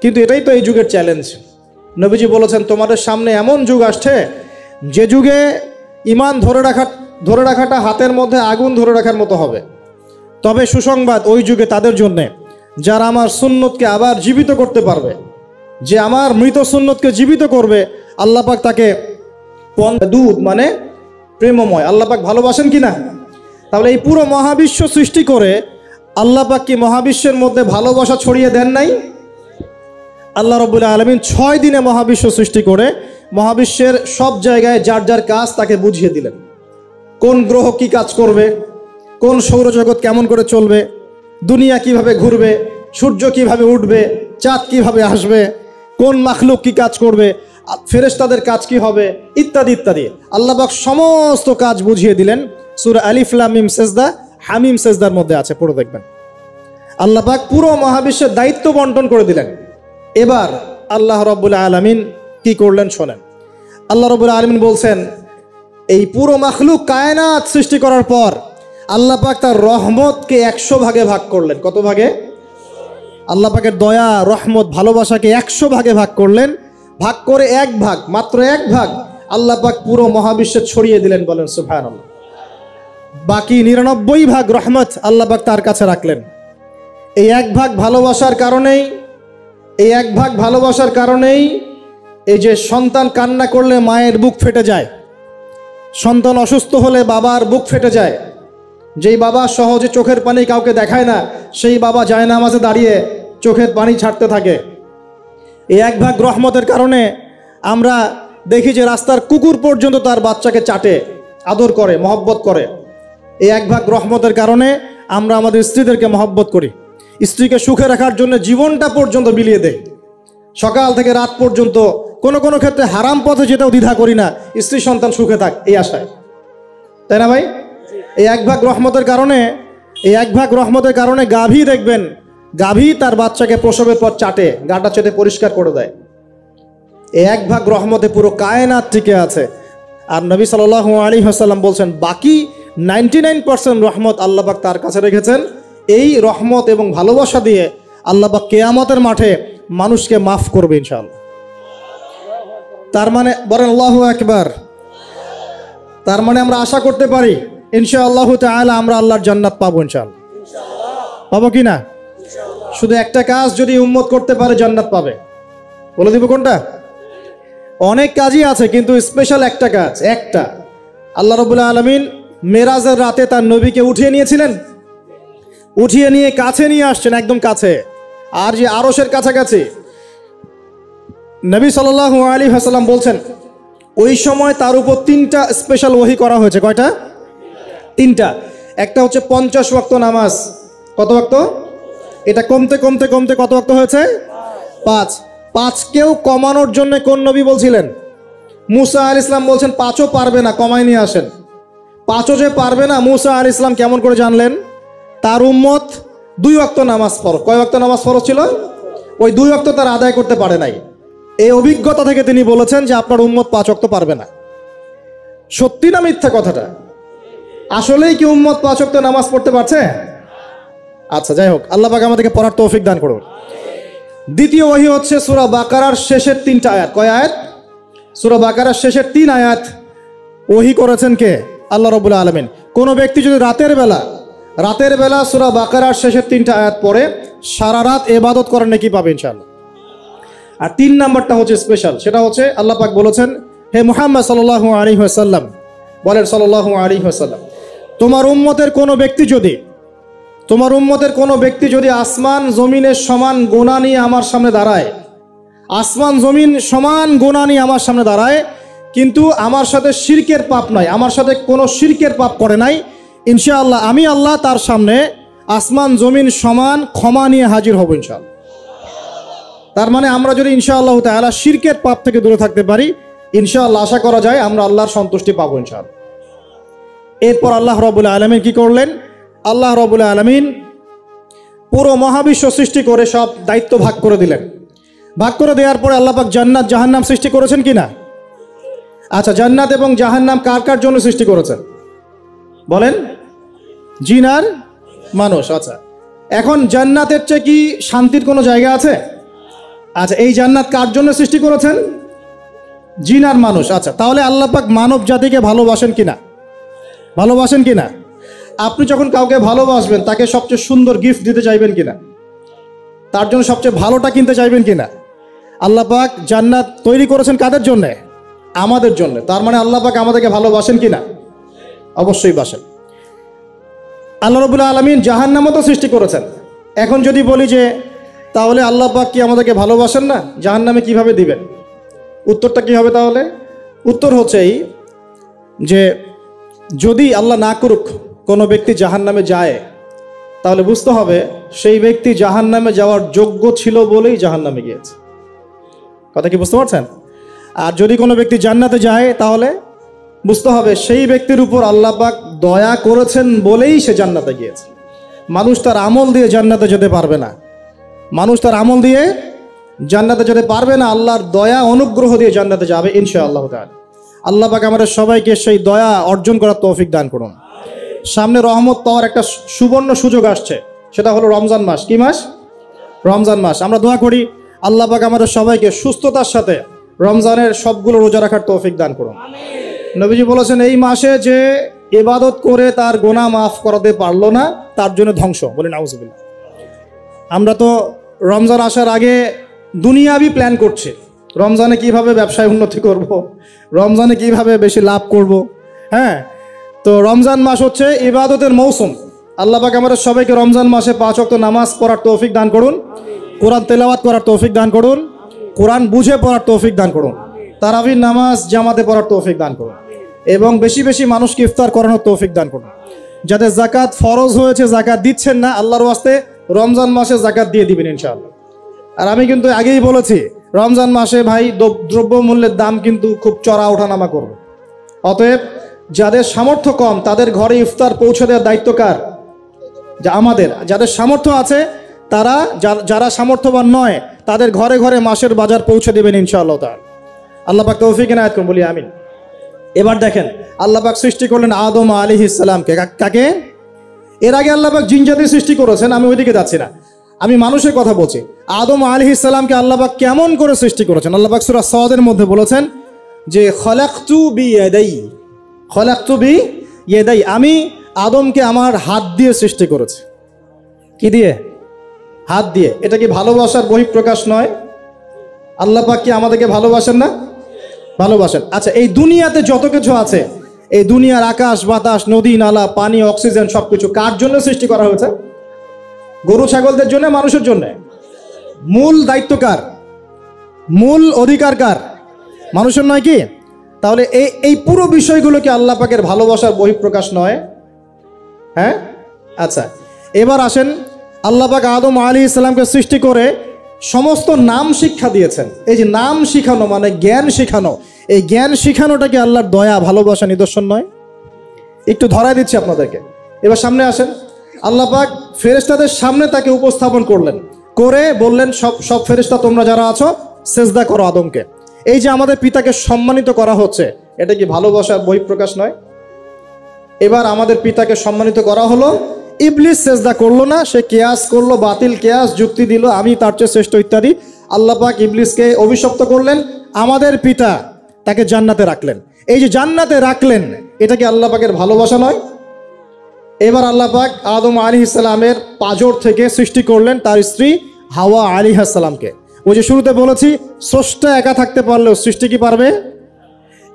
A: কিন্তু এটাই তো এই যুগের চ্যালেঞ্জ। নবীজি বলেছেন তোমাদের সামনে এমন যুগ আসছে যে যুগে ঈমান ধরে রাখাটা হাতের মধ্যে আগুন ধরে রাখার মতো হবে। তবে সুসংবাদ ওই যুগে তাদের জন্যে যারা আমার সুন্নতকে আবার জীবিত করতে পারবে, যে আমার মৃত সুন্নতকে জীবিত করবে, আল্লাহ পাক তাকে দুধ মানে প্রেমময়, আল্লাহ পাক ভালোবাসেন কিনা? তাহলে এই পুরো মহাবিশ্ব সৃষ্টি করে আল্লাহ পাক কি মহাবিশ্বের মধ্যে ভালোবাসা ছড়িয়ে দেন নাই? আল্লাহ রাব্বুল আলামিন 6 দিনে মহাবিশ্ব সৃষ্টি করে মহাবিশ্বের সব জায়গায় যার যার কাজ তাকে বুঝিয়ে দিলেন। কোন গ্রহ কি কাজ করবে, কোন সৌরজগৎ কেমন করে চলবে, দুনিয়া কিভাবে ঘুরবে, সূর্য কিভাবে উঠবে, চাঁদ কিভাবে আসবে, কোন মাখলুক কি কাজ করবে, ফেরেশতাদের কাজ কি হবে, ইত্যাদি ইত্যাদি। আল্লাহ পাক সমস্ত কাজ বুঝিয়ে দিলেন। সূরা আলিফ লাম মিম সেজদা, হামিম সেজদার মধ্যে আছে, পড়ে দেখবেন। আল্লাহ পাক পুরো মহাবিশ্বের দায়িত্ব বন্টন করে দিলেন। এবার আল্লাহ রাব্বুল আলামিন কি করলেন শোনেন। আল্লাহ রাব্বুল আলামিন বলছেন, এই পুরো মাখলুক কায়নাত সৃষ্টি করার পর আল্লাহ পাক তার রহমতকে 100 ভাগে ভাগ করলেন। কত ভাগে? আল্লাহ পাকের দয়া, রহমত, ভালোবাসাকে 100 ভাগে ভাগ করলেন। ভাগ করে এক ভাগ, মাত্র এক ভাগ আল্লাহ পাক পুরো মহাবিশ্বে ছড়িয়ে দিলেন। বলেন সুবহানাল্লাহ। বাকি 99 ভাগ রহমত আল্লাহ পাক তার কাছে রাখলেন। এই এক ভাগ ভালোবাসার কারণেই এই যে সন্তান কান্না করলে মায়ের বুক ফেটে যায়, সন্তান অসুস্থ হলে বাবার বুক ফেটে যায়, যেই বাবা সহজে চোখের পানি কাউকে দেখায় না, সেই বাবা জায়নামাজে দাঁড়িয়ে চোখের পানি ছাড়তে থাকে। এই এক ভাগ রহমতের কারণে আমরা দেখি যে রাস্তার কুকুর পর্যন্ত তার বাচ্চাকে চাটে, আদর করে, মহব্বত করে। এই এক ভাগ রহমতের কারণে আমরা আমাদের স্ত্রীদেরকে মহব্বত করি, স্ত্রীকে সুখে রাখার জন্য জীবনটা পর্যন্ত বিলিয়ে দেয়। সকাল থেকে রাত পর্যন্ত কোনো ক্ষেত্রে হারাম পথে যেতেও দ্বিধা করি না, স্ত্রী সন্তান সুখে থাক এই আশায়, তাই না ভাই? এই এক ভাগ রহমতের কারণে গাভী দেখবেন, গাভী তার বাচ্চাকে প্রসবের পর চাটে, গাটা চেটে পরিষ্কার করে দেয়। এই এক ভাগ রহমতে পুরো কায়নাত টিকে আছে। আর নবী সাল্লাল্লাহু আলাইহি ওয়াসাল্লাম বলছেন, বাকি 99% রহমত আল্লাহ পাক তার কাছে রেখেছেন। এই রহমত এবং ভালোবাসা দিয়ে আল্লাহ পাক কিয়ামতের মাঠে মানুষকে মাফ করবে ইনশাআল্লাহ। তার মানে বলেন আল্লাহু আকবার। তার মানে আমরা আশা করতে পারি ইনশাআল্লাহু তাআলা আমরা আল্লাহর জান্নাত পাবো ইনশাআল্লাহ। পাবো কি না? শুধু একটা কাজ যদি উম্মত করতে পারে জান্নাত পাবে। বলে দিব কোনটা? অনেক কাজই আছে, কিন্তু স্পেশাল একটা কাজ, একটা। আল্লাহ রাব্বুল আলামিন মেরাজের রাতে তার নবীকে উঠিয়ে নিয়েছিলেন, উঠিয়ে নিয়ে কাছে নিয়ে আসছেন, একদম কাছে, আর যে আরশের কাছাকাছি। নবী সাল্লাল্লাহু আলাইহি ওয়াসাল্লাম বলছেন, ওই সময় তার উপর 3টা স্পেশাল ওহী করা হয়েছে। কয়টা? 3টা। একটা হচ্ছে 50 ওয়াক্ত নামাজ। কত ওয়াক্ত? এটা কমতে কমতে কমতে কত ওয়াক্ত হয়েছে? 5। 5কেও কমানোর জন্য কোন নবী বলছিলেন? মুসা আলাইহিস সালাম বলছেন 5ও পারবে না, কমাই নিয়ে আসেন। 5ও যে পারবে না, মুসা আলাইহিস সালাম কেমন করে জানলেন? তার উম্মত 2 ওয়াক্ত নামাজ ফরজ। কয় ওয়াক্ত নামাজ ফরজ ছিল? ওই 2 ওয়াক্ত তার আদায় করতে পারে নাই। এই অভিজ্ঞতা থেকে তিনি বলেছেন যে আপনার উম্মত 5 ওয়াক্ত পারবে না। সত্যি না মিথ্যা কথাটা? আসলেই কি উম্মত 5 ওয়াক্ত নামাজ পড়তে পারছে? আচ্ছা, যাই হোক, আল্লাহ পাক আমাদেরকে পড়ার তৌফিক দান করুন। দ্বিতীয় ওহী হচ্ছে সূরা বাকারার শেষের 3টা আয়াত। কয় আয়াত? সূরা বাকারার শেষের 3 আয়াত ওহী করেছেন কে? আল্লাহ রাব্বুল আলামিন। কোনো ব্যক্তি যদি রাতের বেলা সূরা বাকারার শেষের 3টা আয়াত পড়ে সারা রাত ইবাদত করার নেকি পাবে ইনশাআল্লাহ। আর 3 নাম্বারটা হচ্ছে স্পেশাল, সেটা হচ্ছে আল্লাহ পাক বলেছেন, হে মুহাম্মদ সাল্লাল্লাহু আলাইহি ওয়াসাল্লাম, বলেন সাল্লাল্লাহু আলাইহি ওয়াসাল্লাম, তোমার উম্মতের কোনো ব্যক্তি যদি আসমান জমিনের সমান গুনাহ নিয়ে আমার সামনে দাঁড়ায়, আসমান জমিন সমান গুনাহ নিয়ে আমার সামনে দাঁড়ায়, কিন্তু আমার সাথে শিরকের পাপ নাই, আমার সাথে কোনো শিরকের পাপ করে নাই, ইনশাআল্লাহ আমি আল্লাহ তার সামনে আসমান জমিন সমান ক্ষমা নিয়ে হাজির হব ইনশাআল্লাহ। তার মানে আমরা যদি ইনশাআল্লাহ তাআলা শিরকের পাপ থেকে দূরে থাকতে পারি, ইনশাআল্লাহ আশা করা যায় আমরা আল্লাহর সন্তুষ্টি পাবো ইনশাআল্লাহ। এরপর আল্লাহ রাব্বুল আলামিন কি করলেন? আল্লাহ রাব্বুল আলামিন পুরো মহাবিশ্ব সৃষ্টি করে সব দায়িত্ব ভাগ করে দিলেন। ভাগ করে দেওয়ার পরে আল্লাহ পাক জান্নাত জাহান্নাম সৃষ্টি করেছেন কিনা? আচ্ছা, জান্নাত এবং জাহান্নাম কার কার জন্য সৃষ্টি করেছেন বলেন? জিন আর মানুষ। আচ্ছা, এখন জান্নাতের চেয়ে কি শান্তির কোনো জায়গা আছে? আচ্ছা, এই জান্নাত কার জন্য সৃষ্টি করেছেন? জিন আর মানুষ। আচ্ছা, তাহলে আল্লাহ পাক মানব জাতিকে ভালোবাসেন কিনা? ভালোবাসেন কিনা? আপনি যখন কাউকে ভালোবাসবেন তাকে সবচেয়ে সুন্দর গিফট দিতে চাইবেন কিনা? তার জন্য সবচেয়ে ভালোটা কিনতে চাইবেন কিনা? আল্লাহ পাক জান্নাত তৈরি করেছেন কাদের জন্য? আমাদের জন্য। তার মানে আল্লাহ পাক আমাদেরকে ভালোবাসেন কিনা? অবশ্যই বাসেন। আল্লাহ রাব্বুল আলামিন জাহান্নামও তো সৃষ্টি করেছেন। এখন যদি বলি যে তাহলে আল্লাহ পাক কি আমাদেরকে ভালোবাসেন না, জাহান্নামে কিভাবে দিবেন? উত্তরটা কি হবে তাহলে? উত্তর হচ্ছে এই যে যদি আল্লাহ না করুক কোনো ব্যক্তি জাহান্নামে যায়, তাহলে বুঝতে হবে সেই ব্যক্তি জাহান্নামে যাওয়ার যোগ্য ছিল বলেই জাহান্নামে গিয়েছে। কথা কি বুঝতে পারছেন? আর যদি কোনো ব্যক্তি জান্নাতে যায় তাহলে বুঝতে হবে সেই ব্যক্তির উপর আল্লাহ পাক দয়া করেছেন বলেই সে জান্নাতে গিয়েছে। মানুষ তার আমল দিয়ে জান্নাতে যেতে পারবে না, মানুষ তার আমল দিয়ে জান্নাতে যেতে পারবে না, আল্লাহর দয়া অনুগ্রহ দিয়ে জান্নাতে যাবে ইনশাআল্লাহ তাআলা। আল্লাহ পাক আমাদের সবাইকে সেই দয়া অর্জন করার তৌফিক দান করুন। সামনে রহমত পাওয়ার একটা সুবর্ণ সুযোগ আসছে, সেটা হলো রমজান মাস। কি মাস? রমজান মাস। আমরা দোয়া করি আল্লাহ পাক আমাদের সবাইকে সুস্থতার সাথে রমজানের সবগুলো রোজা রাখার তৌফিক দান করুন। নবীজি বলেছেন এই মাসে যে ইবাদত করে তার গুনাহ মাফ করাতে পারলো না তার জন্য ধ্বংস। বলি নাউজুবিল্লাহ। আমরা তো রমজান আসার আগে দুনিয়াবি প্ল্যান করছি, রমজানে কিভাবে ব্যবসায় উন্নতি করব, রমজানে কিভাবে বেশি লাভ করব। হ্যাঁ, তো রমজান মাস হচ্ছে ইবাদতের মৌসুম। আল্লাহ পাক আমাদের সবাইকে রমজান মাসে 5 ওয়াক্ত নামাজ পড়ার তৌফিক দান করুন, কোরআন তেলাওয়াত করার তৌফিক দান করুন, কোরআন বুঝে পড়ার তৌফিক দান করুন, তারাবির নামাজ জামাতে পড়ার তৌফিক দান করুন, এবং বেশি বেশি মানুষকে ইফতার করানোর তৌফিক দান করুন। যাদের যাকাত ফরজ হয়েছে জাকাত দিচ্ছেন না, আল্লাহর ওয়াস্তে রমজান মাসে জাকাত দিয়ে দিবেন ইনশাআল্লাহ। আর আমি কিন্তু আগেই বলেছি রমজান মাসে ভাই দ্রব্য মূল্যের দাম কিন্তু খুব চড়া ওঠানামা করবে। অতএব যাদের সামর্থ্য কম তাদের ঘরে ইফতার পৌঁছে দেওয়ার দায়িত্ব কার? যা আমাদের। যাদের সামর্থ্য আছে তারা, যারা সামর্থ্যবান নয় তাদের ঘরে ঘরে মাসের বাজার পৌঁছে দেবেন ইনশাআল্লাহ তাআলা। আল্লাহ পাক তৌফিক এনায়েত করুন, বলি আমিন। এবার দেখেন আল্লাহ পাক সৃষ্টি করলেন আদম আলাইহিস সালামকে। কাকে? এর আগে আল্লাহ পাক জিন জাতি সৃষ্টি করেছেন, আমি ওইদিকে যাচ্ছি না, আমি মানুষের কথা বলছি। আদম আলাইহিস সালামকে আল্লাহ পাক কেমন করে সৃষ্টি করেছেন? আল্লাহ পাক সূরা সাদের মধ্যে বলেছেন যে খলাকতু বিয়াদাই, খলাকতু বিয়াদাই, আমি আদমকে আমার হাত দিয়ে সৃষ্টি করেছি। কি দিয়ে? হাত দিয়ে। এটা কি ভালোবাসার বহিঃপ্রকাশ নয়? আল্লাহ পাক কি আমাদেরকে ভালোবাসেন না? ভালোবাসেন। আচ্ছা, এই দুনিয়াতে যত কিছু আছে, এই দুনিয়ার আকাশ বাতাস নদী নালা পানি অক্সিজেন সবকিছু কার জন্য সৃষ্টি করা হয়েছে? গরু ছাগলদের জন্য, মানুষের জন্য? মূল দায়িত্ব কার? মূল অধিকার কার? মানুষের নয় কি? তাহলে এই পুরো বিষয়গুলো কি আল্লাহ পাকের ভালোবাসার বহিঃপ্রকাশ নয়? হ্যাঁ। আচ্ছা, এবার আসেন আল্লাহ পাক আদম আলাইহিস সালামকে সৃষ্টি করে সমস্ত নাম শিক্ষা দিয়েছেন। এই যে নাম শিখানো মানে জ্ঞান শিখানো, এই জ্ঞান শিখানোটা কি আল্লাহর দয়া ভালোবাসা নিদর্শন নয়? একটু ধরাই দিচ্ছি আপনাদেরকে। এবার সামনে আসেন, আল্লাহ পাক ফেরেশতাদের সামনে তাকে উপস্থাপন করলেন, করে বললেন সব ফেরেশতা তোমরা যারা আছো সেজদা করো আদমকে। এই যে আমাদের পিতাকে সম্মানিত করা হচ্ছে, এটা কি ভালোবাসার বহিঃপ্রকাশ নয়? এবার আমাদের পিতাকে সম্মানিত করা হলো, ইবলিস সেজদা করলো না, সে কিয়াস করলো, বাতিল কিয়াস যুক্তি দিল আমি তার চেয়ে শ্রেষ্ঠ ইত্যাদি। আল্লাহ পাক ইবলিসকে অভিশপ্ত করলেন, আমাদের পিতা তাকে জান্নাতে রাখলেন। এই যে জান্নাতে রাখলেন, এটা কি আল্লাহ পাকের ভালোবাসা নয়? এবার আল্লাহ পাক আদম আলাইহিস সালামের পাঁজর থেকে সৃষ্টি করলেন তার স্ত্রী হাওয়া আলাইহিস সালামকে। ওই যে শুরুতে বলেছি স্রষ্টা একা থাকতে পারলেও সৃষ্টি কি পারবে?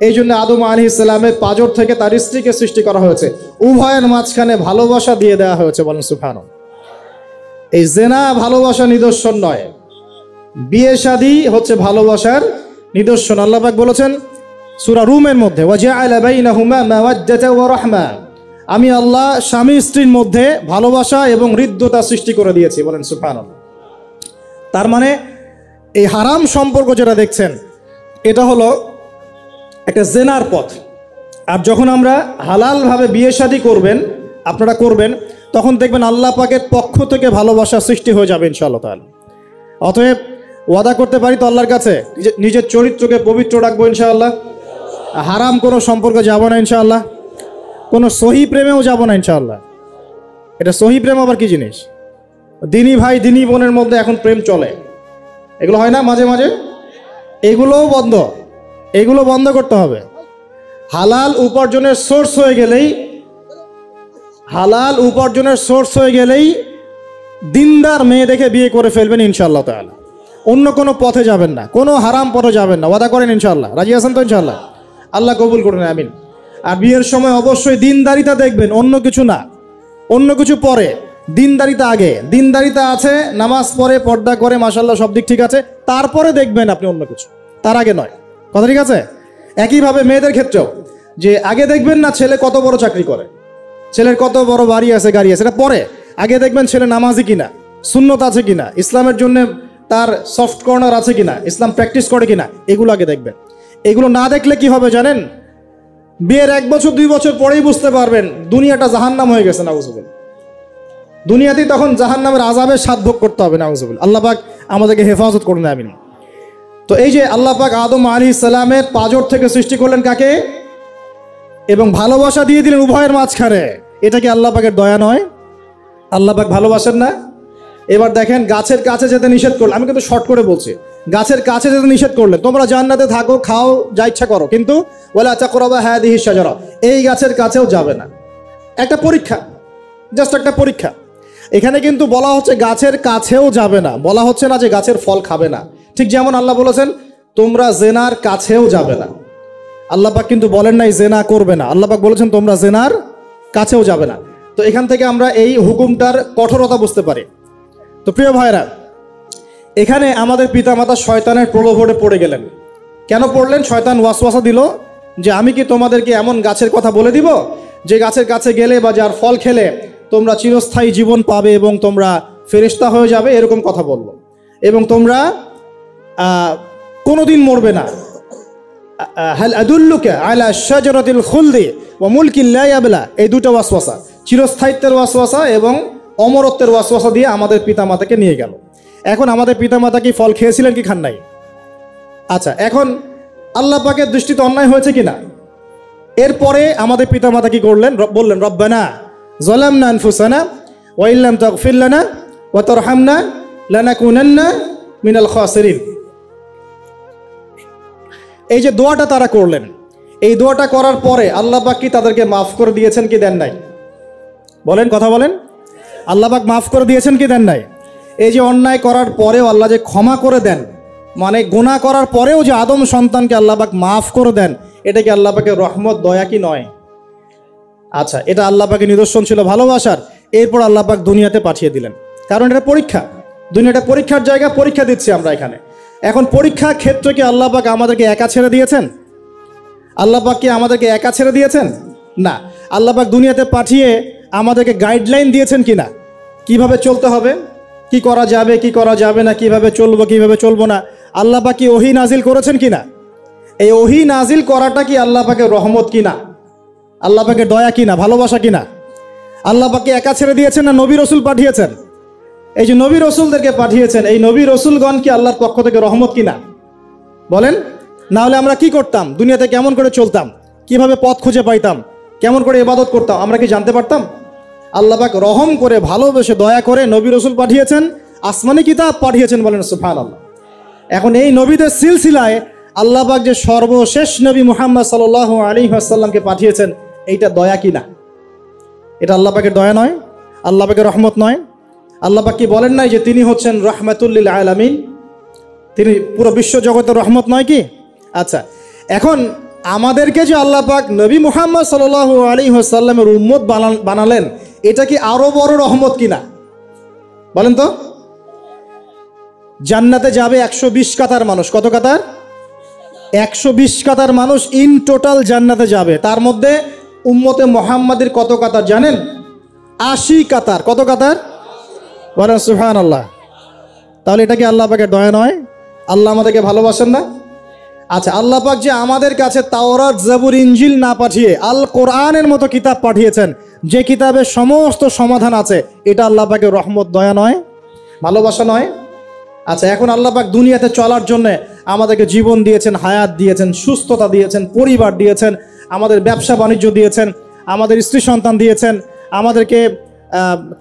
A: এই জন্য আদম আলাইহিস সালামের পাঁজর থেকে তার স্ত্রীকে সৃষ্টি করা হয়েছে, উভয়ের মাঝখানে ভালোবাসা দিয়ে দেওয়া হয়েছে। বলেন সুবহানাল্লাহ। এই জেনা ভালোবাসা নিদর্শন নয়, বিয়ে শাদী হচ্ছে ভালোবাসার নিদর্শন। আল্লাহ পাক বলেছেন সূরা রুমের মধ্যে, ওয়াজআলা বাইনাহুমা মাওয়াদ্দাতা ওয়া রাহমা, আমি আল্লাহ স্বামী স্ত্রীর মধ্যে ভালোবাসা এবং হৃদ্যতা সৃষ্টি করে দিয়েছি। বলেন সুবহানাল্লাহ। তার মানে এই হারাম সম্পর্ক যেটা দেখছেন এটা হলো একটা জেনার পথ। আর যখন আমরা হালালভাবে বিয়ে শাদী করবেন, আপনারা করবেন, তখন দেখবেন আল্লাহ পাকের পক্ষ থেকে ভালোবাসা সৃষ্টি হয়ে যাবে ইনশাআল্লাহ তাআলা। অতএব ওয়াদা করতে পারি তো আল্লাহর কাছে নিজের চরিত্রকে পবিত্র রাখবো ইনশাআল্লাহ, হারাম কোনো সম্পর্কে যাব না ইনশাআল্লাহ, কোনো সহি প্রেমেও যাব না ইনশাআল্লাহ। এটা সহি প্রেম আবার কি জিনিস? দিনী ভাই দিনী বোনের মধ্যে এখন প্রেম চলে, এগুলো হয় না মাঝে মাঝে, এগুলোও বন্ধ, এগুলো বন্ধ করতে হবে। হালাল উপার্জনের সোর্স হয়ে গেলেই, হালাল উপার্জনের সোর্স হয়ে গেলেই দিনদার মেয়ে দেখে বিয়ে করে ফেলবেন ইনশাআল্লাহ তাআলা। অন্য কোনো পথে যাবেন না, কোনো হারাম পথে যাবেন না। ওয়াদা করেন ইনশাআল্লাহ? রাজি আছেন তো ইনশাআল্লাহ? আল্লাহ কবুল করুন, আমিন। আর বিয়ের সময় অবশ্যই দিনদারিতা দেখবেন, অন্য কিছু না। অন্য কিছু পরে, দিনদারিতা আগে। দিনদারিতা আছে, নামাজ পড়ে, পর্দা করে, মাশাআল্লাহ সব দিক ঠিক আছে, তারপরে দেখবেন আপনি অন্য কিছু, তার আগে নয়। কথা ঠিক আছে? একইভাবে মেয়েদের ক্ষেত্রেও, যে আগে দেখবেন না ছেলে কত বড় চাকরি করে, ছেলের কত বড় বাড়ি আছে, গাড়ি আছে, এটা পরে। আগে দেখবেন ছেলে নামাজি কিনা, সুন্নত আছে কিনা, ইসলামের জন্য তার সফট কর্নার আছে কিনা, ইসলাম প্র্যাকটিস করে কিনা, এগুলো আগে দেখবেন। এগুলো না দেখলে কি হবে জানেন? বিয়ের 1 বছর 2 বছর পরেই বুঝতে পারবেন দুনিয়াটা জাহান্নাম হয়ে গেছে, নাউজুবিল্লাহ। দুনিয়াতেই তখন জাহান্নামের আযাবের স্বাদ ভোগ করতে হবে, নাউজুবিল্লাহ। আল্লাহ পাক আমাদেরকে হেফাজত করুন, আমিন। তো এই যে আল্লাহ পাক আদম আলাইহিস সালামের পাঁজর থেকে সৃষ্টি করলেন কাকে, এবং ভালোবাসা দিয়ে দিলেন উভয়ের মাঝখানে, এটা কি আল্লাহ পাকের দয়া নয়? আল্লাহ পাক ভালোবাসেন না? এবার দেখেন, গাছের কাছে যেতে নিষেধ করলেন, আমি কিন্তু শর্ট করে বলছি, গাছের কাছে যেতে নিষেধ করলেন, তোমরা জান্নাতে থাকো, খাও, যা ইচ্ছা করো, কিন্তু ওয়ালা তাকরাবা হাদিহি শাজারা, এই গাছের কাছেও যাবে না। একটা পরীক্ষা, জাস্ট একটা পরীক্ষা। এখানে কিন্তু বলা হচ্ছে গাছের কাছেও যাবে না, বলা হচ্ছে না যে গাছের ফল খাবে না। ঠিক যেমন আল্লাহ বলেছেন তোমরা জেনার কাছেও যাবে না, আল্লাহ পাক কিন্তু বলেন নাই জেনা করবে না, আল্লাহ পাক বলেছেন তোমরা জেনার কাছেও যাবে না। তো এখান থেকে আমরা এই হুকুমটার কঠোরতা বুঝতে পারি। তো প্রিয় ভাইরা, এখানে আমাদের পিতামাতা শয়তানের প্রলোভনে পড়ে গেলেন। কেন পড়লেন? শয়তান ওয়াসওয়াসা দিল যে আমি কি তোমাদেরকে এমন গাছের কথা বলে দিব যে গাছের কাছে গেলে বা যার ফল খেলে তোমরা চিরস্থায়ী জীবন পাবে এবং তোমরা ফেরেশতা হয়ে যাবে, এরকম কথা বলল, এবং তোমরা কোনোদিন মরবে না। হাল আদুল্লুকা আলা শাজারাতিল খুলদি ওয়া মুলকিন লা ইয়াবলা, এই দুটো ওয়াসওয়াসা, চিরস্থায়িত্বের ওয়াসওয়াসা এবং অমরত্বের ওয়াসওয়াসা দিয়ে আমাদের পিতামাতাকে নিয়ে গেল। এখন আমাদের পিতামাতা কি ফল খেয়েছিলেন কি খান নাই? আচ্ছা, এখন আল্লাহ পাকের দৃষ্টিতে অন্যায় হয়েছে কিনা? এরপরে আমাদের পিতামাতা কি করলেন? বললেন রব্বানা যালামনা আনফুসানা ওয়া ইল্লাম তাগফির লানা ওয়া তারহামনা লানাকুনান্না মিনাল খাসিরিন। এই যে দোয়াটা তারা করলেন, এই দোয়াটা করার পরে আল্লাহ পাক কি তাদেরকে মাফ করে দিয়েছেন কি দেন নাই? বলেন, কথা বলেন। আল্লাহ পাক মাফ করে দিয়েছেন কি দেন নাই? এই যে অন্যায় করার পরেও আল্লাহ যে ক্ষমা করে দেন, মানে গুনাহ করার পরেও যে আদম সন্তানকে আল্লাহ পাক মাফ করে দেন, এটা কি আল্লাহ পাকের রহমত, দয়া কি নয়? আচ্ছা, এটা আল্লাহ পাকের নিদর্শন ছিল ভালোবাসার। এরপর আল্লাহ পাক দুনিয়াতে পাঠিয়ে দিলেন, কারণ এটা পরীক্ষা, দুনিয়াটা পরীক্ষার জায়গা, পরীক্ষা দিচ্ছি আমরা এখানে। এখন পরীক্ষা ক্ষেত্রে কি আল্লাহ পাক আমাদেরকে একা ছেড়ে দিয়েছেন? আল্লাহ পাক কি আমাদেরকে একা ছেড়ে দিয়েছেন? না, আল্লাহ পাক দুনিয়াতে পাঠিয়ে আমাদেরকে গাইডলাইন দিয়েছেন কিনা, কিভাবে চলতে হবে, কি করা যাবে কি করা যাবে না, কিভাবে চলবো কিভাবে চলবো না। আল্লাহ পাক কি ওহী নাজিল করেছেন কিনা? এই ওহী নাজিল করাটা কি আল্লাহ পাকের রহমত কিনা, আল্লাহ পাকের দয়া কিনা, ভালোবাসা কিনা? আল্লাহ পাককে একা ছেড়ে দিয়েছেন না নবী রসুল পাঠিয়েছেন? এই যে নবী রসুলদেরকে পাঠিয়েছেন, এই নবী রসুলগণ কি আল্লাহর পক্ষ থেকে রহমত কিনা? বলেন। না হলে আমরা কি করতাম? দুনিয়াতে কেমন করে চলতাম, কিভাবে পথ খুঁজে পাইতাম, কেমন করে ইবাদত করতাম, আমরা কি জানতে পারতাম? আল্লাহ পাক রহম করে, ভালোবেসে, দয়া করে নবী রসুল পাঠিয়েছেন, আসমানি কিতাব পাঠিয়েছেন। বলেন সুবহানাল্লাহ। এখন এই নবীদের সিলসিলায় আল্লাহ পাক যে সর্বশেষ নবী মুহাম্মদ সাল্লাল্লাহু আলাইহি ওয়াসাল্লামকে পাঠিয়েছেন, এইটা দয়া কিনা? এটা আল্লাহ পাকের দয়া নয়? আল্লাহ পাকের রহমত নয়? আল্লাহ পাক কি বলেন নাই যে তিনি হচ্ছেন রাহমাতুল লিল আলামিন, তিনি পুরো বিশ্ব জগতের রহমত নয় কি? আচ্ছা, এখন আমাদেরকে যে আল্লাহ পাক নবী মুহাম্মদ সাল্লাল্লাহু আলাইহি ওয়াসাল্লামের উম্মত বানালেন, এটা কি আরো বড় রহমত কিনা? বলেন তো। জান্নাতে যাবে 120 কাতার মানুষ। কত কাতার? 120 কাতার মানুষ ইন টোটাল জান্নাতে যাবে। তার মধ্যে উম্মতে মুহাম্মাদের কত কাতার জানেন? 80 কাতার। কত কাতার? বলেন সুবহানাল্লাহ। তাহলে এটা কি আল্লাহ পাকের দয়া নয়? আল্লাহ আমাদেরকে ভালোবাসেন না? আচ্ছা, আল্লাহ পাক যে আমাদের কাছে তাওরাত, জাবুর, ইনজিল না পাঠিয়ে আল কোরআনের মতো কিতাব পাঠিয়েছেন, যে কিতাবের সমস্ত সমাধান আছে, এটা আল্লাহ পাকের রহমত, দয়া নয়? ভালোবাসা নয়? আচ্ছা, এখন আল্লাহ পাক দুনিয়াতে চলার জন্য আমাদেরকে জীবন দিয়েছেন, হায়াত দিয়েছেন, সুস্থতা দিয়েছেন, পরিবার দিয়েছেন, আমাদের ব্যবসা বাণিজ্য দিয়েছেন, আমাদের স্ত্রী সন্তান দিয়েছেন, আমাদেরকে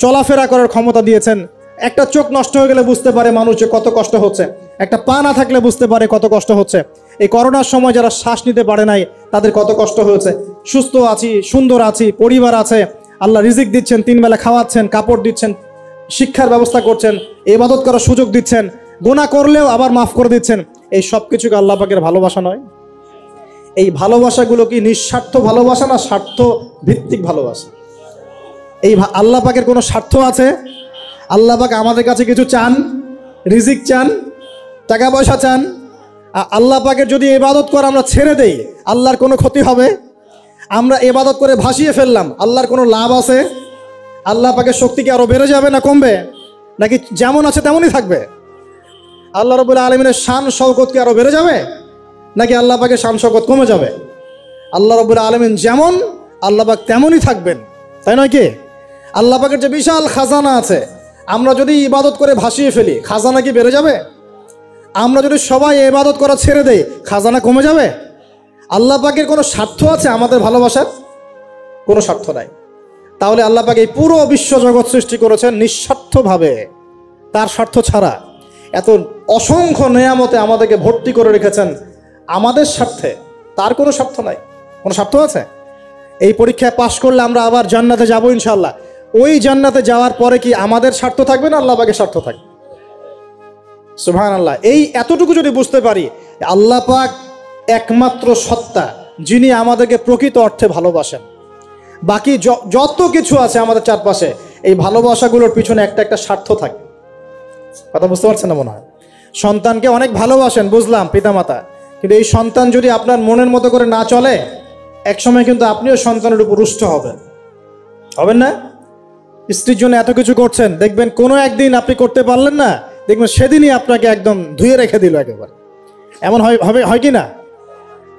A: চলাফেরা করার ক্ষমতা দিয়েছেন। একটা চোখ নষ্ট হয়ে গেলে বুঝতে পারে মানুষ যে কত কষ্ট হচ্ছে, একটা পা না থাকলে বুঝতে পারে কত কষ্ট হচ্ছে। এই করোনার সময় যারা শ্বাস নিতে পারে নাই তাদের কত কষ্ট হয়েছে। সুস্থ আছি, সুন্দর আছি, পরিবার আছে, আল্লাহ রিজিক দিচ্ছেন, 3 বেলা খাওয়াচ্ছেন, কাপড় দিচ্ছেন, শিক্ষার ব্যবস্থা করছেন, ইবাদত করার সুযোগ দিচ্ছেন, গুনাহ করলেও আবার মাফ করে দিচ্ছেন। এই সব কিছুকে আল্লাহ পাকের ভালোবাসা নয়? এই ভালোবাসাগুলো কি নিঃস্বার্থ ভালোবাসা না স্বার্থ ভিত্তিক ভালোবাসা? এই আল্লাহ পাকের কোনো স্বার্থ আছে? আল্লাহ পাক আমাদের কাছে কিছু চান? রিজিক চান? টাকা পয়সা চান? আল্লাহ পাকের যদি ইবাদত করে আমরা ছেড়ে দেই, আল্লাহর কোনো ক্ষতি হবে? আমরা ইবাদত করে ভাসিয়ে ফেললাম, আল্লাহর কোনো লাভ আছে? আল্লাহ পাকের শক্তি কি আরো বেড়ে যাবে না কমবে? নাকি যেমন আছে তেমনই থাকবে? আল্লাহ রাব্বুল আলামিনের শান শওকত কি আরো বেড়ে যাবে, নাকি আল্লাহ পাকের শান শওকত কমে যাবে? আল্লাহ রাব্বুল আলামিন যেমন, আল্লাহ পাক তেমনই থাকবেন, তাই নয় কি? আল্লাহ পাকের যে বিশাল খাজানা আছে, আমরা যদি ইবাদত করে ভাসিয়ে ফেলি, খাজানা কি বেড়ে যাবে? আমরা যদি সবাই ইবাদত করা ছেড়ে দেই, খাজানা কমে যাবে? আল্লাহ পাকের কোনো স্বার্থ আছে আমাদের ভালোবাসার? কোনো স্বার্থ নাই। তাহলে আল্লাহ পাক এই পুরো বিশ্বজগৎ সৃষ্টি করেছেন নিঃস্বার্থভাবে, তার স্বার্থ ছাড়া। এত অসংখ্য নেয়ামতে আমাদেরকে ভর্তি করে রেখেছেন আমাদের স্বার্থে, তার কোনো স্বার্থ নাই। কোনো স্বার্থ আছে? এই পরীক্ষায় পাশ করলে আমরা আবার জান্নাতে যাব ইনশাআল্লাহ। ওই জান্নাতে যাওয়ার পরে কি আমাদের স্বার্থ থাকবে না আল্লাহ পাকের স্বার্থ থাকবে? সুবহানাল্লাহ। এই এতটুকু যদি বুঝতে পারি, আল্লাহ পাক একমাত্র সত্তা যিনি আমাদেরকে প্রকৃত অর্থে ভালোবাসেন। বাকি যত কিছু আছে আমাদের চারপাশে, এই ভালোবাসাগুলোর পিছনে একটা একটা স্বার্থ থাকে। কথা বুঝতে পারছেন না মনে হয়? সন্তানকে অনেক ভালোবাসেন, বুঝলাম, পিতামাতা, কিন্তু এই সন্তান যদি আপনার মনের মতো করে না চলে, একসময় কিন্তু আপনিও সন্তানের উপর রুষ্ট হবেন, হবেন না? স্ত্রীর জন্য এত কিছু করছেন, দেখবেন কোনো একদিন আপনি করতে পারলেন না, দেখবেন সেদিনই আপনাকে একদম ধুয়ে রেখে দিল একেবারে। এমন হয় কি না?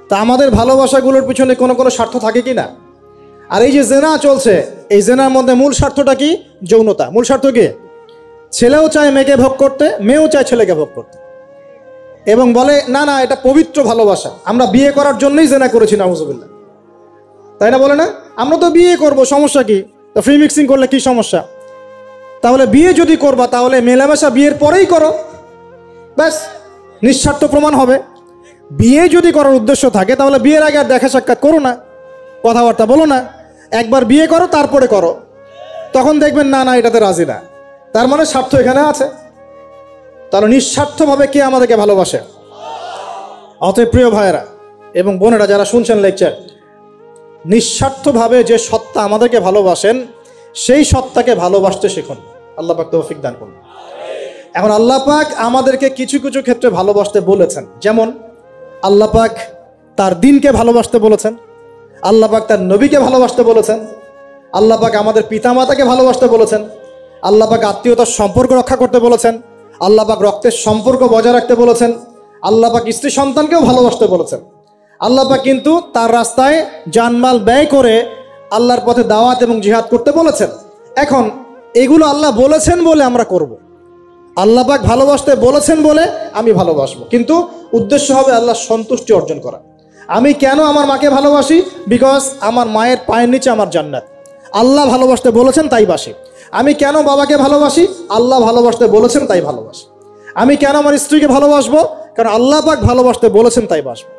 A: তা আমাদের ভালোবাসাগুলোর পিছনে কোনো কোনো স্বার্থ থাকে কি না? আর এই যে জেনা চলছে, এই জেনার মধ্যে মূল স্বার্থটা কি? যৌনতা। মূল স্বার্থ কি? ছেলেও চায় মেয়েকে ভোগ করতে, মেয়েও চায় ছেলেকে ভোগ করতে, এবং বলে না না এটা পবিত্র ভালোবাসা, আমরা বিয়ে করার জন্যই জেনা করেছি, নাউজুবিল্লাহ, তাই না? বলে না, আমরা তো বিয়ে করব, সমস্যা কি? তো ফ্রি মিক্সিং করলে কি সমস্যা? তাহলে বিয়ে যদি করবা, তাহলে মেলামেশা বিয়ের পরেই করো, ব্যাস, নিঃস্বার্থ প্রমাণ হবে। বিয়ে যদি করার উদ্দেশ্য থাকে, তাহলে বিয়ের আগে আর দেখা সাক্ষাৎ করো না, কথাবার্তা বলো না, একবার বিয়ে করো তারপরে করো, তখন দেখবেন না না এটাতে রাজি না, তার মানে স্বার্থ এখানে আছে। তাহলে নিঃস্বার্থভাবে কে আমাদেরকে ভালোবাসে? অতএব প্রিয় ভাইয়েরা এবং বোনেরা যারা শুনছেন লেকচার, নিঃস্বার্থভাবে যে সত্তা আমাদেরকে ভালোবাসেন, সেই সত্তাকে ভালোবাসতে শিখুন। আল্লাহ পাক তৌফিক দান করুন। এখন আল্লাহ পাক আমাদেরকে কিছু কিছু ক্ষেত্রে ভালোবাসতে বলেছেন, যেমন আল্লাহ পাক তার দ্বীনকে ভালোবাসতে বলেছেন, আল্লাহ পাক তার নবীকে ভালোবাসতে বলেছেন, আল্লাহ পাক আমাদের পিতামাতাকে ভালোবাসতে বলেছেন, আল্লাহ পাক আত্মীয়তার সম্পর্ক রক্ষা করতে বলেছেন, আল্লাহ পাক রক্তের সম্পর্ক বজায় রাখতে বলেছেন, আল্লাহ পাক স্ত্রী সন্তানকেও ভালোবাসতে বলেছেন। আল্লাহ পাক কিন্তু তার রাস্তায় জানমাল ব্যয় করে আল্লাহর পথে দাওয়াত এবং জিহাদ করতে বলেছেন। এখন এগুলো আল্লাহ বলেছেন বলে আমরা করব, আল্লাহ পাক ভালোবাসতে বলেছেন বলে আমি ভালোবাসবো, কিন্তু উদ্দেশ্য হবে আল্লাহর সন্তুষ্টি অর্জন করা। আমি কেন আমার মাকে ভালোবাসি? বিকজ আমার মায়ের পায়ের নিচে আমার জান্নাত, আল্লাহ ভালোবাসতে বলেছেন তাই বাসি। আমি কেন বাবাকে ভালোবাসি? আল্লাহ ভালোবাসতে বলেছেন তাই ভালোবাসি। আমি কেন আমার স্ত্রীকে ভালোবাসবো? কারণ আল্লাহ পাক ভালোবাসতে বলেছেন তাই বাসবো।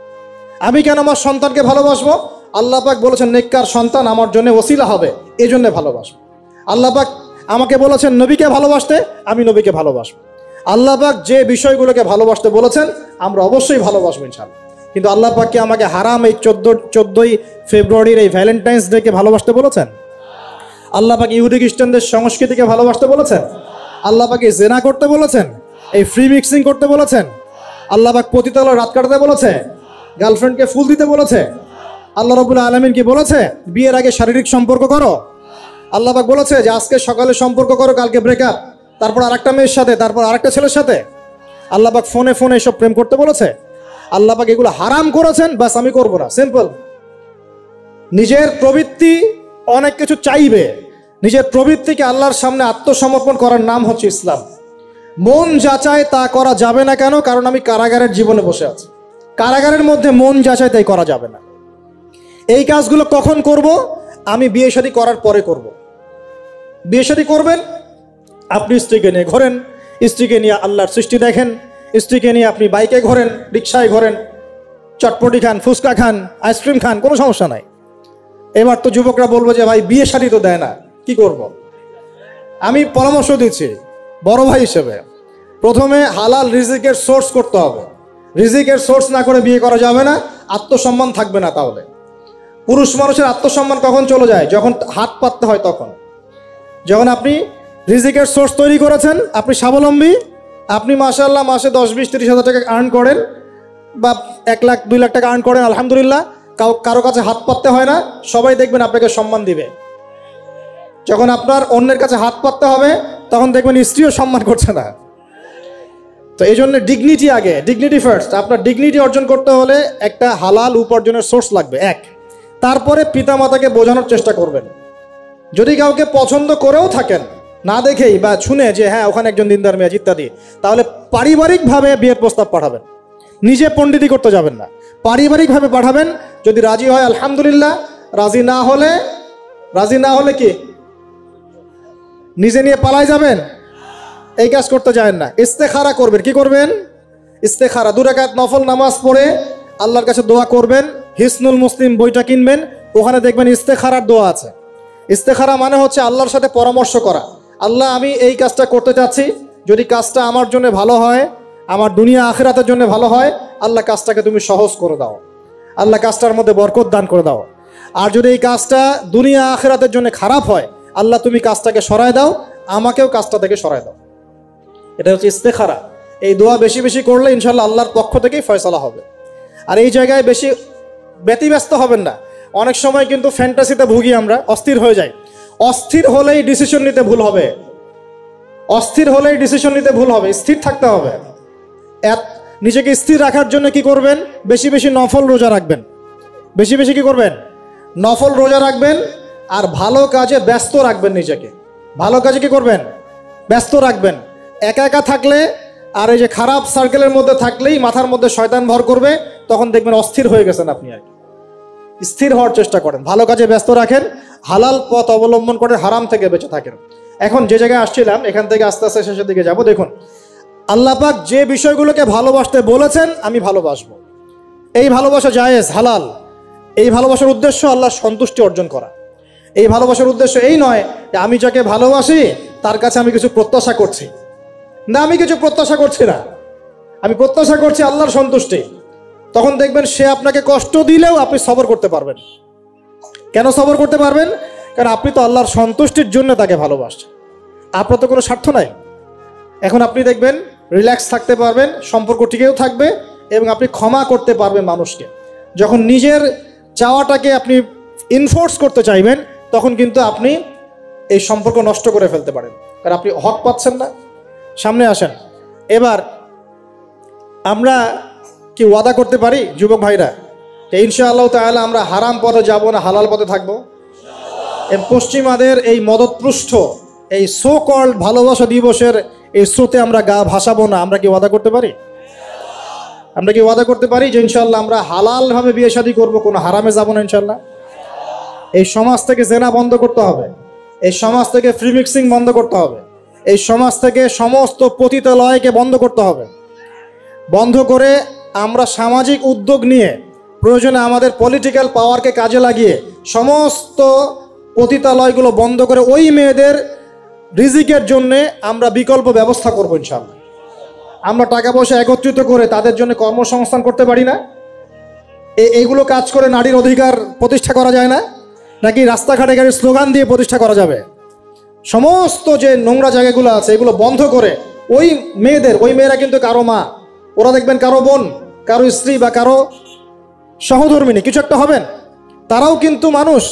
A: আমি কেন আমার সন্তানকে ভালোবাসবো? আল্লাহ পাক বলেছেন নেককার সন্তান আমার জন্য ওসিলা হবে, এই জন্য ভালোবাসবো। আল্লাহ পাক আমাকে বলেছেন নবীকে ভালোবাসতে, আমি নবীকে ভালোবাসবো। আল্লাহ পাক যে বিষয়গুলোকে ভালোবাসতে বলেছেন আমরা অবশ্যই ভালোবাসবো ইনশাআল্লাহ। কিন্তু আল্লাহ পাককে আমাকে হারাম এই 14ই ফেব্রুয়ারির এই ভ্যালেন্টাইন্স ডেকে ভালোবাসতে বলেছেন? আল্লাহ পাক ইহুদি খ্রিস্টানদের সংস্কৃতিকে ভালোবাসতে বলেছেন? আল্লাহ পাক জেনা করতে বলেছেন? এই ফ্রি মিক্সিং করতে বলেছেন? আল্লাহ পাক পতিতালয়ে রাত কাটাতে বলেছে? গার্লফ্রেন্ডকে ফুল দিতে বলেছে? আল্লাহ রাব্বুল আলামিন কি বলেছে বিয়ের আগে শারীরিক সম্পর্ক করো? আল্লাহ পাক বলেছে যে আজকে সকালে সম্পর্ক করো, কালকে ব্রেকআপ, তারপর আরেকটা মেয়ের সাথে, তারপর আরেকটা ছেলের সাথে? আল্লাহ পাক ফোনে ফোনে এসব প্রেম করতে বলেছে? আল্লাহ পাক এগুলো হারাম করেছেন, বাস আমি করবো না, সিম্পল। নিজের প্রবৃত্তি অনেক কিছু চাইবে, নিজের প্রবৃত্তিকে আল্লাহর সামনে আত্মসমর্পণ করার নাম হচ্ছে ইসলাম। মন যাচাই তা করা যাবে না। কেন? কারণ আমি কারাগারের জীবনে বসে আছি, কারাগারের মধ্যে মন যাচাই তাই করা যাবে না। এই কাজগুলো কখন করব? আমি বিয়ে শাদী করার পরে করব। বিয়ে শাদী করবেন, আপনি স্ত্রীকে নিয়ে ঘোরেন, স্ত্রীকে নিয়ে আল্লাহর সৃষ্টি দেখেন, স্ত্রীকে নিয়ে আপনি বাইকে ঘোরেন, রিক্সায় ঘোরেন, চটপটি খান, ফুচকা খান, আইসক্রিম খান, কোনো সমস্যা নাই। এবার তো যুবকরা বলবো যে ভাই বিয়ে শাদী তো দেয় না, কি করব? আমি পরামর্শ দিচ্ছি বড় ভাই হিসেবে, প্রথমে হালাল রিজিকের সোর্স করতে হবে। রিজিকের সোর্স না করে বিয়ে করা যাবে না, আত্মসম্মান থাকবে না। তাহলে পুরুষ মানুষের আত্মসম্মান কখন চলে যায়? যখন হাত পাততে হয় তখন। যখন আপনি রিজিকের সোর্স তৈরি করেছেন, আপনি স্বাবলম্বী, আপনি মাশাআল্লাহ মাসে 10, 20, 30 হাজার টাকা আর্ন করেন, বা 1 লাখ 2 লাখ টাকা আর্ন করেন, আলহামদুলিল্লাহ, কারো কাছে হাত পাততে হয় না, সবাই দেখবেন আপনাকে সম্মান দিবে। যখন আপনার অন্যের কাছে হাত পাততে হবে, তখন দেখবেন স্ত্রীও সম্মান করছে না। তো এই জন্য ডিগনিটি আগে, ডিগনিটি ফার্স্ট। আপনার ডিগনিটি অর্জন করতে হলে একটা হালাল উপার্জনের সোর্স লাগবে, এক। তারপরে পিতামাতাকে বোঝানোর চেষ্টা করবেন। যদি কাউকে পছন্দ করেও থাকেন, না দেখেই বা শুনে যে হ্যাঁ ওখানে একজন দিনদার মেয়ে ইত্যাদি, তাহলে পারিবারিকভাবে বিয়ের প্রস্তাব পাঠাবেন, নিজে পণ্ডিতি করতে যাবেন না, পারিবারিকভাবে পাঠাবেন। যদি রাজি হয় আলহামদুলিল্লাহ, রাজি না হলে কি নিজে নিয়ে পালাই যাবেন? এই কাজ করতে যাবেন না। ইস্তেখারা করবেন। কি করবেন? ইস্তেখারা। 2 রাকাত নফল নামাজ পড়ে আল্লাহর কাছে দোয়া করবেন। হিসনুল মুসলিম বইটা কিনবেন, ওখানে দেখবেন ইস্তেখারার দোয়া আছে। ইস্তেখারা মানে হচ্ছে আল্লাহর সাথে পরামর্শ করা। আল্লাহ, আমি এই কাজটা করতে চাচ্ছি, যদি কাজটা আমার জন্য ভালো হয়, আমার দুনিয়া আখিরাতের জন্য ভালো হয়, আল্লাহ কাজটাকে তুমি সহজ করে দাও, আল্লাহ কাজটার মধ্যে বরকত দান করে দাও। আর যদি এই কাজটা দুনিয়া আখিরাতের জন্য খারাপ হয়, আল্লাহ তুমি কাজটাকে সরায় দাও, আমাকেও কাজটা থেকে সরায় দাও। এটা হচ্ছে ইস্তেখারা। এই দোয়া বেশি বেশি করলে ইনশাল্লাহ আল্লাহর পক্ষ থেকেই ফয়সালা হবে। আর এই জায়গায় বেশি ব্যতিব্যস্ত হবেন না। অনেক সময় কিন্তু ফ্যান্টাসিতে ভুগি আমরা, অস্থির হয়ে যাই। অস্থির হলেই ডিসিশন নিতে ভুল হবে, অস্থির হলেই ডিসিশন নিতে ভুল হবে। স্থির থাকতে হবে। নিজেকে স্থির রাখার জন্য কি করবেন? বেশি বেশি নফল রোজা রাখবেন। বেশি বেশি কি করবেন? নফল রোজা রাখবেন। আর ভালো কাজে ব্যস্ত রাখবেন নিজেকে। ভালো কাজে কি করবেন? ব্যস্ত রাখবেন। একা একা থাকলে আর এই যে খারাপ সার্কেলের মধ্যে থাকলেই মাথার মধ্যে শয়তান ভর করবে, তখন দেখবেন অস্থির হয়ে গেছেন আপনি। আর স্থির হওয়ার চেষ্টা করেন, ভালো কাজে ব্যস্ত রাখেন, হালাল পথ অবলম্বন করে হারাম থেকে বেঁচে থাকেন। এখন যে জায়গায় আসছিলাম, এখান থেকে আস্তে আস্তে শেষের দিকে যাব। দেখুন, আল্লাহ পাক যে বিষয়গুলোকে ভালোবাসতে বলেছেন আমি ভালোবাসবো, এই ভালোবাসা জায়েজ, হালাল। এই ভালোবাসার উদ্দেশ্য আল্লাহর সন্তুষ্টি অর্জন করা। এই ভালোবাসার উদ্দেশ্য এই নয় যে আমি যাকে ভালোবাসি তার কাছে আমি কিছু প্রত্যাশা করছি। না, আমি কিছু প্রত্যাশা করছি না, আমি প্রত্যাশা করছি আল্লাহর সন্তুষ্টি। তখন দেখবেন সে আপনাকে কষ্ট দিলেও আপনি সবর করতে পারবেন। কেন সবর করতে পারবেন? কারণ আপনি তো আল্লাহর সন্তুষ্টির জন্য তাকে ভালোবাসছেন, আপনার তো কোনো স্বার্থ নাই। এখন আপনি দেখবেন রিল্যাক্স থাকতে পারবেন, সম্পর্ক টিকেও থাকবে, এবং আপনি ক্ষমা করতে পারবেন মানুষকে। যখন নিজের চাওয়াটাকে আপনি ইনফোর্স করতে চাইবেন, তখন কিন্তু আপনি এই সম্পর্ক নষ্ট করে ফেলতে পারেন, কারণ আপনি হক পাচ্ছেন না। সামনে আসেন। এবার আমরা কি ওয়াদা করতে পারি যুবক ভাইরা যে ইনশাআল্লাহ তাআলা আমরা হারাম পথে যাব না, হালাল পথে থাকবো? পশ্চিমাদের এই মদতপৃষ্ঠ এই সো কল্ড ভালোবাসা দিবসের এই স্রোতে আমরা গা ভাসাবো না। আমরা কি ওয়াদা করতে পারি? আমরা কি ওয়াদা করতে পারি যে ইনশাআল্লাহ আমরা হালালভাবে বিয়ে শাদী করবো, কোনো হারামে যাব না ইনশাআল্লাহ? এই সমাজ থেকে জেনা বন্ধ করতে হবে, এই সমাজ থেকে ফ্রি মিক্সিং বন্ধ করতে হবে, এই সমাজ থেকে সমস্ত পতিতালয়কে বন্ধ করতে হবে। বন্ধ করে আমরা সামাজিক উদ্যোগ নিয়ে প্রয়োজনে আমাদের পলিটিক্যাল পাওয়ারকে কাজে লাগিয়ে সমস্ত পতিতালয়গুলো বন্ধ করে ওই মেয়েদের রিজিকের জন্যে আমরা বিকল্প ব্যবস্থা করবো ইনশাআল্লাহ। আমরা টাকা পয়সা একত্রিত করে তাদের জন্য কর্মসংস্থান করতে পারি না? এইগুলো কাজ করে নারীর অধিকার প্রতিষ্ঠা করা যায় না? নাকি রাস্তাঘাটে গাড়ির স্লোগান দিয়ে প্রতিষ্ঠা করা যাবে? সমস্ত যে নোংরা জায়গাগুলো আছে এগুলো বন্ধ করে ওই মেয়েদের, ওই মেয়েরা কিন্তু কারো মা, ওরা দেখবেন কারো বোন, কারো স্ত্রী বা কারো সহধর্মিনী কিছু একটা হবেন, তারাও কিন্তু মানুষ,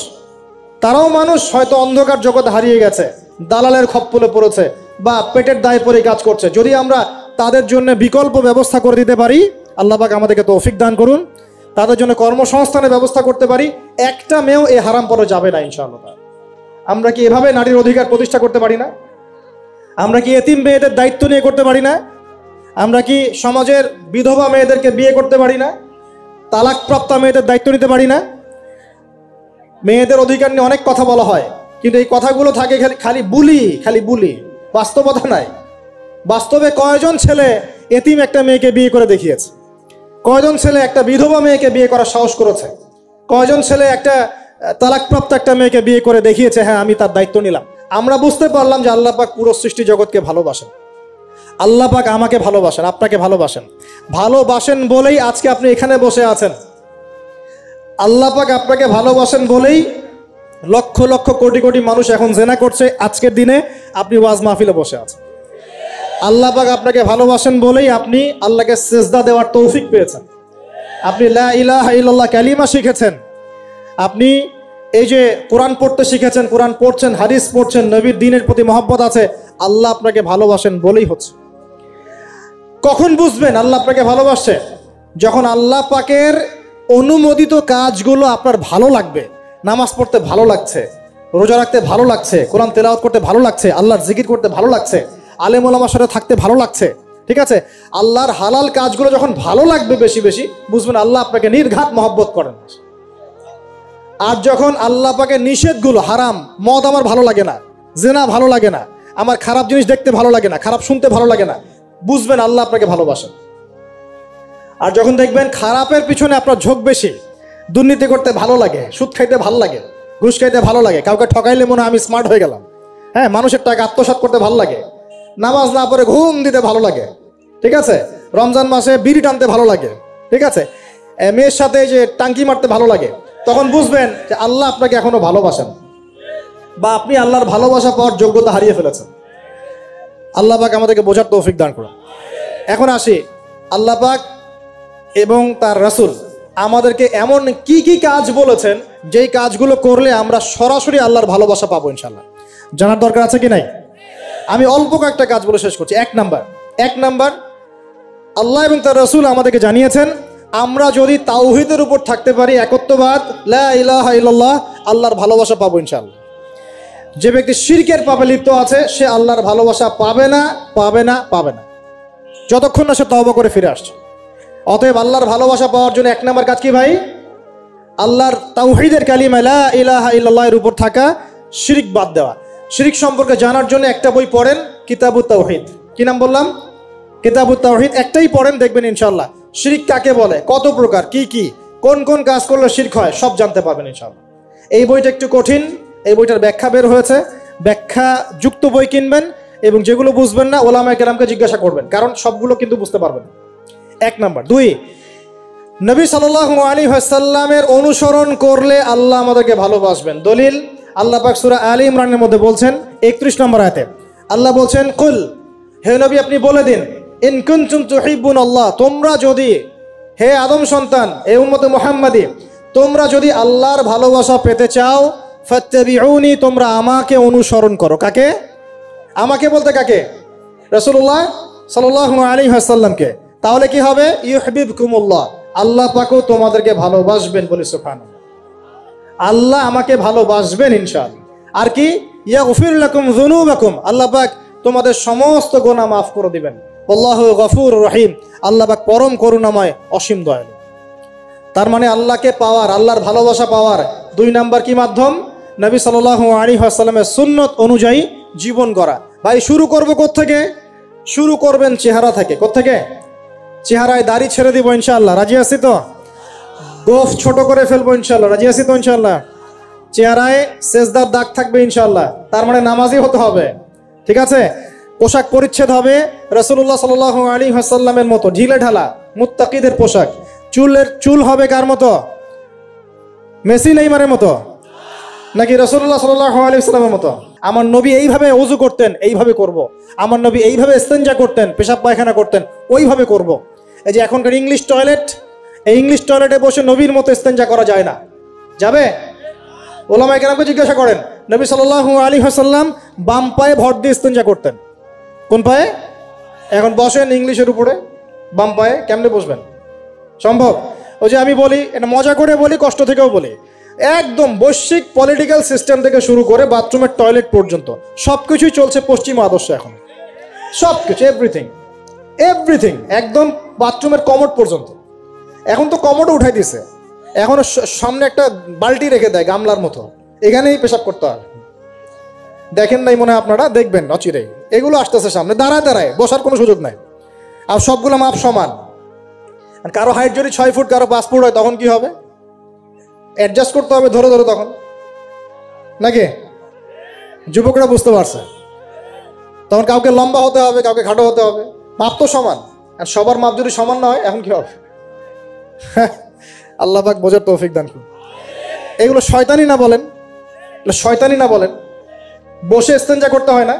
A: তারাও মানুষ, হয়তো অন্ধকার জগৎ হারিয়ে গেছে, দালালের খপ্পরে পড়েছে বা পেটের দায়ে পড়ে কাজ করছে। যদি আমরা তাদের জন্য বিকল্প ব্যবস্থা করে দিতে পারি, আল্লাহ পাক আমাদেরকে তৌফিক দান করুন, তাদের জন্য কর্মসংস্থানের ব্যবস্থা করতে পারি, একটা মেয়েও এই হারাম পরে যাবে না ইনশাআল্লাহ। আমরা কি এভাবে নারীর অধিকার প্রতিষ্ঠা করতে পারি না? আমরা কি এতিম মেয়েদের দায়িত্ব নিয়ে করতে পারি না? আমরা কি সমাজের বিধবা মেয়েদেরকে বিয়ে করতে পারি না? তালাকপ্রাপ্ত মেয়েদের দায়িত্ব নিতে পারি না? মেয়েদের অধিকার নিয়ে অনেক কথা বলা হয়, কিন্তু এই কথাগুলো থাকে খালি বুলি, বাস্তবতা নাই। বাস্তবে কয়জন ছেলে এতিম একটা মেয়েকে বিয়ে করে দেখিয়েছে? কয়জন ছেলে একটা বিধবা মেয়েকে বিয়ে করার সাহস করেছে? কয়জন ছেলে একটা তালাকপ্রাপ্ত একটা মেয়েকে বিয়ে করে দেখিয়েছে, হ্যাঁ আমি তার দায়িত্ব নিলাম? আমরা বুঝতে পারলাম যে আল্লাহ পাক পুরো সৃষ্টি জগৎকে ভালোবাসেন। আল্লাহ পাক আমাকে ভালোবাসেন, আপনাকে ভালোবাসেন। ভালোবাসেন বলেই আজকে আপনি এখানে বসে আছেন। আল্লাহ পাক আপনাকে ভালোবাসেন বলেই লক্ষ লক্ষ কোটি কোটি মানুষ এখন জেনা করছে, আজকের দিনে আপনি ওয়াজ মাহফিলে বসে আছেন। আল্লাহ পাক আপনাকে ভালোবাসেন বলেই আপনি আল্লাহকে সিজদা দেওয়ার তৌফিক পেয়েছেন। আপনি লা ইলাহা ইল্লাল্লাহ কালিমা শিখেছেন, আপনি এই যে কোরআন পড়তে শিখেছেন, কোরআন পড়ছেন, হাদিস পড়ছেন, নবীর দ্বীনের প্রতি মহব্বত আছে, আল্লাহ আপনাকে ভালোবাসেন বলেই হচ্ছে। কখন বুঝবেন আল্লাহ আপনাকে ভালোবাসে? যখন আল্লাহ পাকের অনুমোদিত কাজগুলো আপনার ভালো লাগবে। নামাজ পড়তে ভালো লাগছে, রোজা রাখতে ভালো লাগছে, কোরআন তেলাওয়াত করতে ভালো লাগছে, আল্লাহর জিকির করতে ভালো লাগছে, আলেম ওলামার সাথে থাকতে ভালো লাগছে, ঠিক আছে? আল্লাহর হালাল কাজগুলো যখন ভালো লাগবে বেশি বেশি, বুঝবেন আল্লাহ আপনাকে নির্ঘাত মহব্বত করেন। আর যখন আল্লাহ পাকের নিষেধগুলো, হারাম, মদ আমার ভালো লাগে না, জেনা ভালো লাগে না, আমার খারাপ জিনিস দেখতে ভালো লাগে না, খারাপ শুনতে ভালো লাগে না, বুঝবেন আল্লাহ আপনাকে ভালোবাসেন। আর যখন দেখবেন খারাপের পিছনে আপনার ঝোঁক বেশি, দুর্নীতি করতে ভালো লাগে, সুদ খাইতে ভালো লাগে, ঘুষ খাইতে ভালো লাগে, কাউকে ঠকাইলে মনে হয় আমি স্মার্ট হয়ে গেলাম, হ্যাঁ, মানুষের টাকা আত্মসাৎ করতে ভালো লাগে, নামাজ না পড়ে ঘুম দিতে ভালো লাগে, ঠিক আছে, রমজান মাসে বিড়ি টানতে ভালো লাগে, ঠিক আছে, মেয়ের সাথে যে টাঙ্কি মারতে ভালো লাগে, তখন বুঝবেন যে আল্লাহ আপনাকে এখনো ভালোবাসেন বা আপনি আল্লাহর ভালোবাসা পাওয়ার যোগ্যতা হারিয়ে ফেলেছেন। আল্লাহ পাক আমাদেরকে বোঝার তৌফিক দান করুন। এখন আসি, আল্লাহ পাক এবং তার রাসূল আমাদেরকে এমন কি কি কাজ বলেছেন যেই কাজগুলো করলে আমরা সরাসরি আল্লাহর ভালোবাসা পাবো ইনশাআল্লাহ। জানার দরকার আছে কি নাই? আমি অল্প কয়েকটা কাজ বলে শেষ করছি। এক নাম্বার, আল্লাহ এবং তার রাসূল আমাদেরকে জানিয়েছেন আমরা যদি তাওহীদের উপর থাকতে পারি, একত্ববাদ, লা ইলাহা ইল্লাল্লাহ, আল্লাহর ভালোবাসা পাবো ইনশাআল্লাহ। যে ব্যক্তি শিরকের পাপে লিপ্ত আছে সে আল্লাহর ভালোবাসা পাবে না যতক্ষণ না সে তওবা করে ফিরে আসছে। অতএব আল্লাহর ভালোবাসা পাওয়ার জন্য এক নাম্বার কাজ কি ভাই? আল্লাহর তাওহীদের কালিমা লা ইলাহা ইল্লাল্লাহ এর উপর থাকা, শিরক বাদ দেওয়া। শিরক সম্পর্কে জানার জন্য একটা বই পড়েন, কিতাবুত তাওহীদ। কি নাম বললাম? কিতাবুত তাওহীদ। একটাই পড়েন, দেখবেন ইনশাআল্লাহ শিরক কাকে বলে, কত প্রকার, কি কোন কোন কাজ করলে শিরক হয় সব জানতে পারবেন ইনশাআল্লাহ। এই বইটা একটু কঠিন, এই বইটার ব্যাখ্যা বের হয়েছে, ব্যাখ্যা যুক্ত বই কিনবেন এবং যেগুলো বুঝবেন না ওলামায়ে কেরামকে জিজ্ঞাসা করবেন, কারণ সবগুলো কিন্তু বুঝতে পারবেন। এক নাম্বার। দুই, নবী সাল্লাল্লাহু আলাইহি ওয়াসাল্লামের অনুসরণ করলে আল্লাহ আমাদেরকে ভালোবাসবেন। দলিল, আল্লাহ পাক সূরা আলী ইমরানের মধ্যে বলছেন 31 নম্বর আয়াতে আল্লাহ বলছেন, কুল, হে নবী আপনি বলে দিন, ইন কুনতুম তুহিব্বুনাল্লাহ, তোমরা যদি, হে আদম সন্তান, হে উম্মতে মুহাম্মাদি, তোমরা যদি আল্লাহর ভালোবাসা পেতে চাও, ফাত্তাবিউনি, তোমরা আমাকে অনুসরণ করো। কাকে? আমাকে বলতে কাকে? রাসূলুল্লাহ সাল্লাল্লাহু আলাইহি ওয়াসাল্লামকে। তাহলে কি হবে? ইউহিব্বুকুমুল্লাহ, আল্লাহ পাকও তোমাদেরকে ভালোবাসবেন। বলি সুবহানাল্লাহ। আল্লাহ আমাকে ভালোবাসবেন ইনশাআল্লাহ। আর কি? ইয়াগফির লাকুম যুনুবাকুম, আল্লাহ পাক তোমাদের সমস্ত গুনাহ মাফ করে দিবেন। আল্লাহু গফুরুর রহিম, আল্লাহ পাক পরম করুণাময়, অসীম দয়ালু। তার মানে আল্লাহকে পাওয়ার, আল্লাহর ভালোবাসা পাওয়ার দুই নাম্বার কি মাধ্যম? নবী সাল্লাল্লাহু আলাইহি ওয়াসাল্লামের সুন্নত অনুযায়ী জীবন গড়া। ভাই শুরু করব কোত্থেকে? শুরু করবেন চেহারা থেকে। কোত্থেকে? চেহারায় দাড়ি ছেড়ে দিব ইনশাআল্লাহ, রাজি আছি তো? গোফ ছোট করে ফেলবো ইনশাআল্লাহ, রাজি আছি তো ইনশাআল্লাহ? চেহারায় সেজদার দাগ থাকবে ইনশাআল্লাহ, তার মানে নামাজি হতে হবে, ঠিক আছে? পোশাক পরিচ্ছদ হবে রাসূলুল্লাহ সাল্লাল্লাহু আলাইহি ওয়াসাল্লামের মতো ঢিলে ঢালা, মুত্তাকিদের পোশাক। চুল হবে কার মতো? মেসি নেইমারের মতো নাকি রাসূলুল্লাহ সাল্লাল্লাহু আলাইহি ওয়াসাল্লামের মতো? আমার নবী এইভাবে ওযু করতেন, এইভাবে করব। আমার নবী এইভাবে ইস্তেঞ্জা করতেন, পেশাব পায়খানা করতেন, ওইভাবে করব। এই যে এখনকার ইংলিশ টয়লেট, এই ইংলিশ টয়লেটে বসে নবীর মতো ইস্তেঞ্জা করা যায় না, যাবে? ওলামায়ে কেরামকে জিজ্ঞাসা করেন, নবী সাল্লাল্লাহু আলাইহি ওয়াসাল্লাম বাম পায়ে ভর দিয়ে ইস্তেঞ্জা করতেন। কোন পায়ে? এখন বসেন ইংলিশের উপরে, বাম পায়ে কেমনে বসবেন? সম্ভব? ওই যে আমি বলি, এটা মজা করে বলি, কষ্ট থেকেও বলি, একদম বৈশ্বিক পলিটিক্যাল সিস্টেম থেকে শুরু করে বাথরুমের টয়লেট পর্যন্ত সব কিছুই চলছে পশ্চিমা আদর্শ। এখন সব কিছু, এভরিথিং এভরিথিং, একদম বাথরুমের কমোড পর্যন্ত। এখন তো কমোডও উঠাই দিছে, এখন সামনে একটা বালতি রেখে দেয় গামলার মতো, এখানেই পেশাব করতে হয়। দেখেন নাই মনে হয় আপনারা, দেখবেন অচিরেই এগুলো আসতেছে সামনে, দাঁড়ায় দাঁড়ায় বসার কোনো সুযোগ নাই। আর সবগুলো মাপ সমান। কারো হাইট যদি 6 ফুট, কারো 5 ফুট হয়, তখন কি হবে? অ্যাডজাস্ট করতে হবে ধরে ধরে তখন, নাকি? যুবকরা বুঝতে পারছে, তখন কাউকে লম্বা হতে হবে, কাউকে খাটো হতে হবে, মাপ তো সমান। আর সবার মাপ যদি সমান না হয়, এখন কি হবে? আল্লাহ পাক বোঝার তৌফিক দান করুন। এগুলো শয়তানি না বলেন? শয়তানি না বলেন? বসে ইস্তেঞ্জা করতে হয় না?